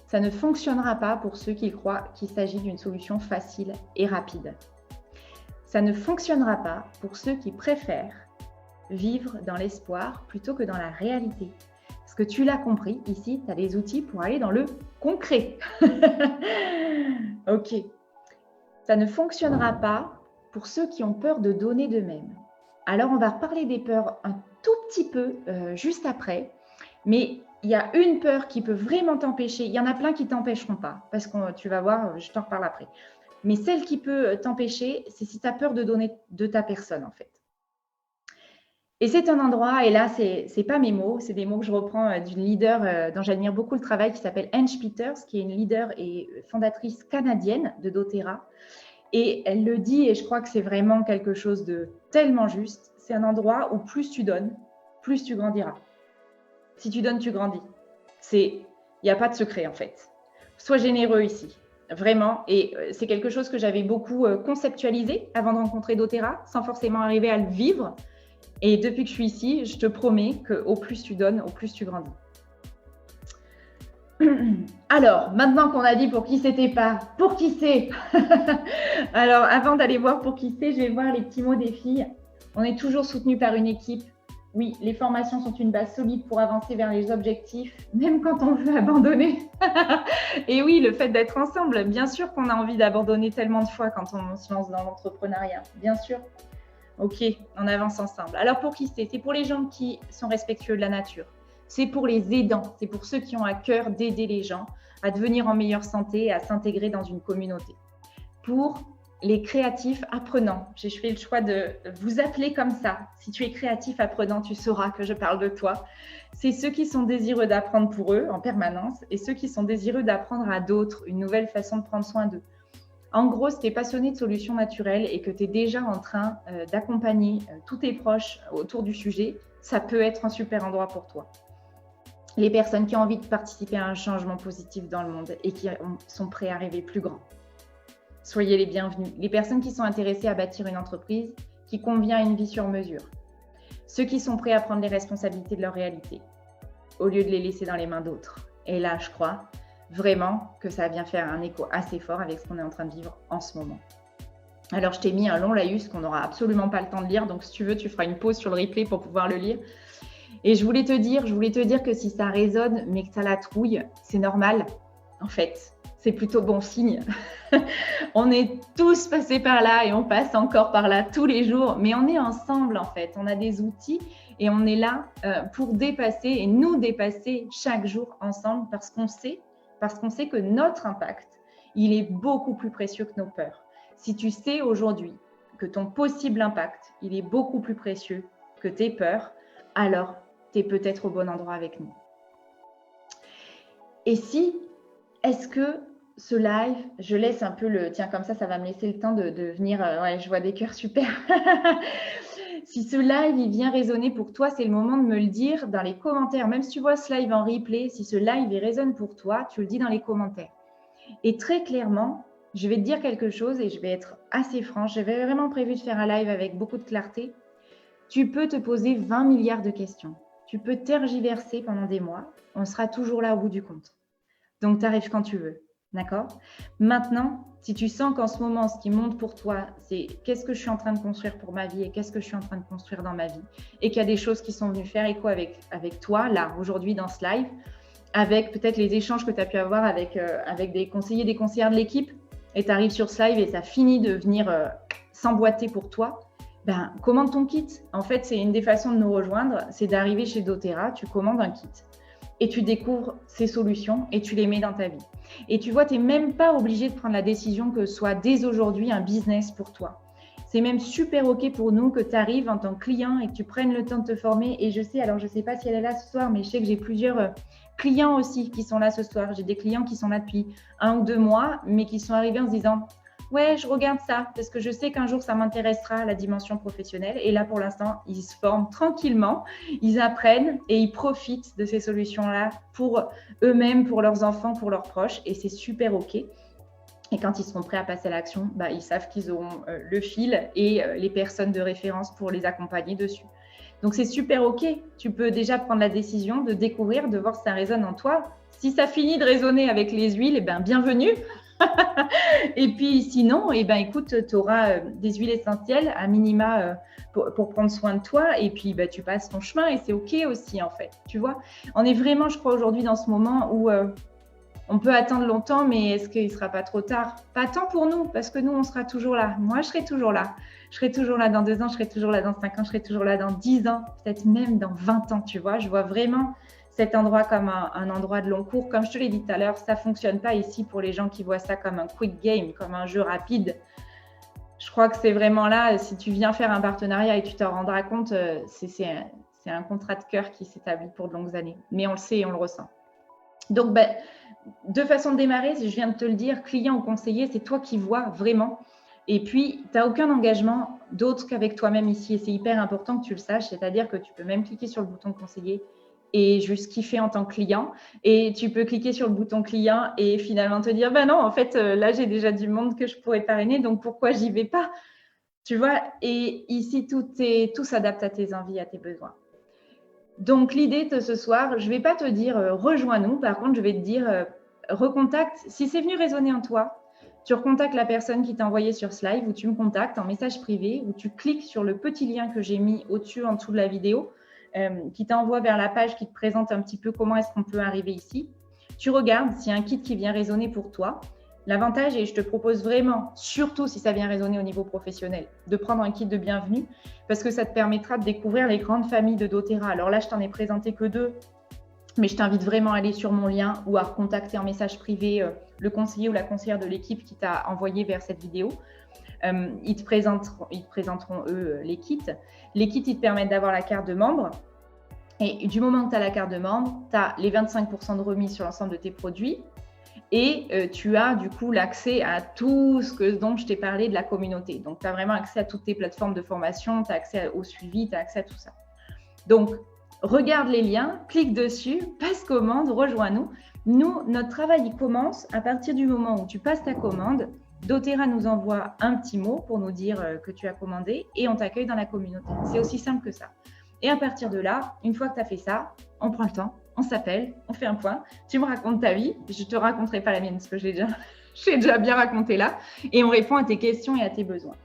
Ça ne fonctionnera pas pour ceux qui croient qu'il s'agit d'une solution facile et rapide. Ça ne fonctionnera pas pour ceux qui préfèrent vivre dans l'espoir plutôt que dans la réalité. Parce que tu l'as compris, ici, tu as des outils pour aller dans le concret. Ok. Ça ne fonctionnera pas pour ceux qui ont peur de donner d'eux-mêmes. Alors, on va reparler des peurs un tout petit peu juste après. Mais il y a une peur qui peut vraiment t'empêcher. Il y en a plein qui ne t'empêcheront pas. Parce que tu vas voir, je t'en reparle après. Mais celle qui peut t'empêcher, c'est si tu as peur de donner de ta personne, en fait. Et c'est un endroit, et là, ce n'est pas mes mots, c'est des mots que je reprends d'une leader dont j'admire beaucoup le travail, qui s'appelle Ange Peters, qui est une leader et fondatrice canadienne de doTERRA. Et elle le dit, et je crois que c'est vraiment quelque chose de tellement juste, c'est un endroit où plus tu donnes, plus tu grandiras. Si tu donnes, tu grandis. Il n'y a pas de secret, en fait. Sois généreux ici. Vraiment, et c'est quelque chose que j'avais beaucoup conceptualisé avant de rencontrer doTERRA, sans forcément arriver à le vivre. Et depuis que je suis ici, je te promets qu'au plus tu donnes, au plus tu grandis. Alors, maintenant qu'on a dit pour qui c'était pas, pour qui c'est. Alors, avant d'aller voir pour qui c'est, je vais voir les petits mots des filles. On est toujours soutenu par une équipe. Oui, les formations sont une base solide pour avancer vers les objectifs, même quand on veut abandonner. Et oui, le fait d'être ensemble, bien sûr qu'on a envie d'abandonner tellement de fois quand on se lance dans l'entrepreneuriat, bien sûr. Ok, on avance ensemble. Alors pour qui c'est? C'est pour les gens qui sont respectueux de la nature. C'est pour les aidants, c'est pour ceux qui ont à cœur d'aider les gens à devenir en meilleure santé et à s'intégrer dans une communauté. Pour les créatifs apprenants, j'ai fait le choix de vous appeler comme ça. Si tu es créatif apprenant, tu sauras que je parle de toi. C'est ceux qui sont désireux d'apprendre pour eux en permanence et ceux qui sont désireux d'apprendre à d'autres une nouvelle façon de prendre soin d'eux. En gros, si tu es passionné de solutions naturelles et que tu es déjà en train d'accompagner tous tes proches autour du sujet, ça peut être un super endroit pour toi. Les personnes qui ont envie de participer à un changement positif dans le monde et qui sont prêts à rêver plus grand. Soyez les bienvenus. Les personnes qui sont intéressées à bâtir une entreprise qui convient à une vie sur mesure. Ceux qui sont prêts à prendre les responsabilités de leur réalité, au lieu de les laisser dans les mains d'autres. Et là, je crois vraiment que ça vient faire un écho assez fort avec ce qu'on est en train de vivre en ce moment. Alors, je t'ai mis un long laïus qu'on n'aura absolument pas le temps de lire. Donc, si tu veux, tu feras une pause sur le replay pour pouvoir le lire. Et je voulais te dire que si ça résonne, mais que ça la trouille, c'est normal, en fait. C'est plutôt bon signe. On est tous passés par là et on passe encore par là tous les jours. Mais on est ensemble, en fait. On a des outils et on est là pour dépasser et nous dépasser chaque jour ensemble parce qu'on sait parce qu'on sait que notre impact, il est beaucoup plus précieux que nos peurs. Si tu sais aujourd'hui que ton possible impact, il est beaucoup plus précieux que tes peurs, alors tu es peut-être au bon endroit avec nous. Et si, est-ce que ce live, je laisse un peu le... Tiens, comme ça va me laisser le temps de venir... ouais, je vois des cœurs, super. Si ce live, il vient résonner pour toi, c'est le moment de me le dire dans les commentaires. Même si tu vois ce live en replay, si ce live, il résonne pour toi, tu le dis dans les commentaires. Et très clairement, je vais te dire quelque chose et je vais être assez franche. J'avais vraiment prévu de faire un live avec beaucoup de clarté. Tu peux te poser 20 milliards de questions. Tu peux tergiverser pendant des mois. On sera toujours là au bout du compte. Donc, tu arrives quand tu veux. D'accord? Maintenant, si tu sens qu'en ce moment, ce qui monte pour toi, c'est qu'est-ce que je suis en train de construire pour ma vie et qu'est-ce que je suis en train de construire dans ma vie, et qu'il y a des choses qui sont venues faire écho avec toi, là, aujourd'hui, dans ce live, avec peut-être les échanges que tu as pu avoir avec des conseillers, des conseillères de l'équipe, et tu arrives sur ce live et ça finit de venir s'emboîter pour toi, ben, commande ton kit. En fait, c'est une des façons de nous rejoindre, c'est d'arriver chez doTERRA, tu commandes un kit et tu découvres ces solutions et tu les mets dans ta vie. Et tu vois, tu n'es même pas obligé de prendre la décision que ce soit dès aujourd'hui un business pour toi. C'est même super OK pour nous que tu arrives en tant que client et que tu prennes le temps de te former. Et je sais, alors je ne sais pas si elle est là ce soir, mais je sais que j'ai plusieurs clients aussi qui sont là ce soir. J'ai des clients qui sont là depuis 1 ou 2 mois, mais qui sont arrivés en se disant « Ouais, je regarde ça parce que je sais qu'un jour, ça m'intéressera, la dimension professionnelle. » Et là, pour l'instant, ils se forment tranquillement, ils apprennent et ils profitent de ces solutions-là pour eux-mêmes, pour leurs enfants, pour leurs proches. Et c'est super OK. Et quand ils seront prêts à passer à l'action, bah, ils savent qu'ils auront le fil et les personnes de référence pour les accompagner dessus. Donc, c'est super OK. Tu peux déjà prendre la décision de découvrir, de voir si ça résonne en toi. Si ça finit de résonner avec les huiles, eh ben, bienvenue. Et puis sinon, eh ben, écoute, tu auras des huiles essentielles à minima pour prendre soin de toi. Et puis, bah, tu passes ton chemin et c'est OK aussi, en fait. Tu vois, on est vraiment, je crois, aujourd'hui dans ce moment où on peut attendre longtemps, mais est-ce qu'il ne sera pas trop tard? Pas tant pour nous, parce que nous, on sera toujours là. Moi, je serai toujours là. Je serai toujours là dans 2 ans, je serai toujours là dans 5 ans, je serai toujours là dans 10 ans, peut-être même dans 20 ans, tu vois. Je vois vraiment cet endroit comme un endroit de long cours. Comme je te l'ai dit tout à l'heure, ça ne fonctionne pas ici pour les gens qui voient ça comme un quick game, comme un jeu rapide. Je crois que c'est vraiment là, si tu viens faire un partenariat et tu t'en rendras compte, c'est un contrat de cœur qui s'établit pour de longues années. Mais on le sait et on le ressent. Donc, ben, 2 façons de démarrer, je viens de te le dire, client ou conseiller, c'est toi qui vois vraiment. Et puis, tu n'as aucun engagement d'autre qu'avec toi-même ici. Et c'est hyper important que tu le saches, c'est-à-dire que tu peux même cliquer sur le bouton conseiller et juste kiffer en tant que client. Et tu peux cliquer sur le bouton client et finalement te dire, ben non, en fait, là, j'ai déjà du monde que je pourrais parrainer, donc pourquoi j'y vais pas? Tu vois, et ici, tout s'adapte à tes envies, à tes besoins. Donc, l'idée de ce soir, je ne vais pas te dire rejoins-nous. Par contre, je vais te dire recontacte. Si c'est venu résonner en toi, tu recontactes la personne qui t'a envoyé sur ce live ou tu me contactes en message privé ou tu cliques sur le petit lien que j'ai mis au-dessus, en dessous de la vidéo qui t'envoie vers la page qui te présente un petit peu comment est-ce qu'on peut arriver ici. Tu regardes s'il y a un kit qui vient résonner pour toi. L'avantage, et je te propose vraiment, surtout si ça vient résonner au niveau professionnel, de prendre un kit de bienvenue parce que ça te permettra de découvrir les grandes familles de doTERRA. Alors là, je t'en ai présenté que 2, mais je t'invite vraiment à aller sur mon lien ou à recontacter en message privé le conseiller ou la conseillère de l'équipe qui t'a envoyé vers cette vidéo. Ils te présenteront eux, les kits. Les kits, ils te permettent d'avoir la carte de membre. Et du moment que tu as la carte de membre, tu as les 25% de remise sur l'ensemble de tes produits. Et tu as du coup l'accès à tout ce dont je t'ai parlé de la communauté. Donc, tu as vraiment accès à toutes tes plateformes de formation, tu as accès au suivi, tu as accès à tout ça. Donc, regarde les liens, clique dessus, passe commande, rejoins-nous. Nous, notre travail, il commence à partir du moment où tu passes ta commande. doTERRA nous envoie un petit mot pour nous dire que tu as commandé et on t'accueille dans la communauté. C'est aussi simple que ça. Et à partir de là, une fois que tu as fait ça, on prend le temps, on s'appelle, on fait un point, tu me racontes ta vie, je ne te raconterai pas la mienne parce que j'ai déjà bien raconté là, et on répond à tes questions et à tes besoins.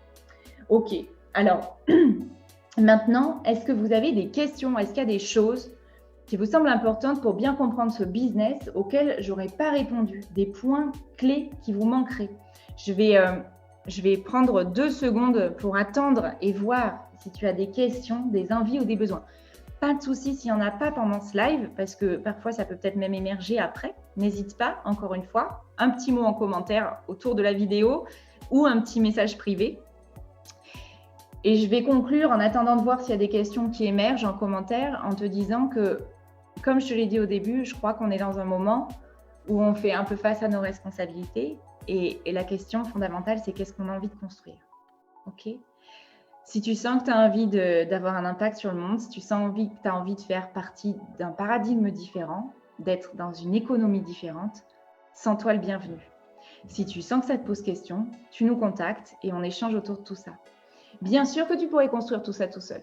Ok, alors maintenant, est-ce que vous avez des questions? Est-ce qu'il y a des choses qui vous semblent importantes pour bien comprendre ce business auquel je n'aurais pas répondu? Des points clés qui vous manqueraient? Je vais prendre 2 secondes pour attendre et voir si tu as des questions, des envies ou des besoins. Pas de souci s'il n'y en a pas pendant ce live, parce que parfois, ça peut peut-être même émerger après. n'hésite pas, encore une fois, un petit mot en commentaire autour de la vidéo ou un petit message privé. Et je vais conclure en attendant de voir s'il y a des questions qui émergent en commentaire en te disant que, comme je te l'ai dit au début, je crois qu'on est dans un moment où on fait un peu face à nos responsabilités et la question fondamentale, c'est qu'est-ce qu'on a envie de construire. Ok ? Si tu sens que tu as envie d'avoir un impact sur le monde, si tu as envie de faire partie d'un paradigme différent, d'être dans une économie différente, sens-toi le bienvenu. Si tu sens que ça te pose question, tu nous contactes et on échange autour de tout ça. Bien sûr que tu pourrais construire tout ça tout seul,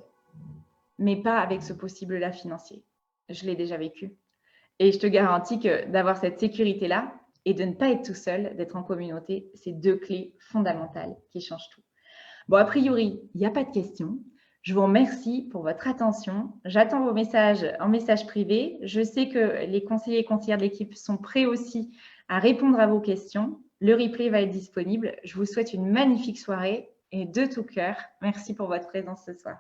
mais pas avec ce possible-là financier. Je l'ai déjà vécu. Et je te garantis que d'avoir cette sécurité-là et de ne pas être tout seul, d'être en communauté, c'est 2 clés fondamentales qui changent tout. Bon, a priori, il n'y a pas de questions. Je vous remercie pour votre attention. J'attends vos messages en message privé. Je sais que les conseillers et conseillères de l'équipe sont prêts aussi à répondre à vos questions. Le replay va être disponible. Je vous souhaite une magnifique soirée et de tout cœur, merci pour votre présence ce soir.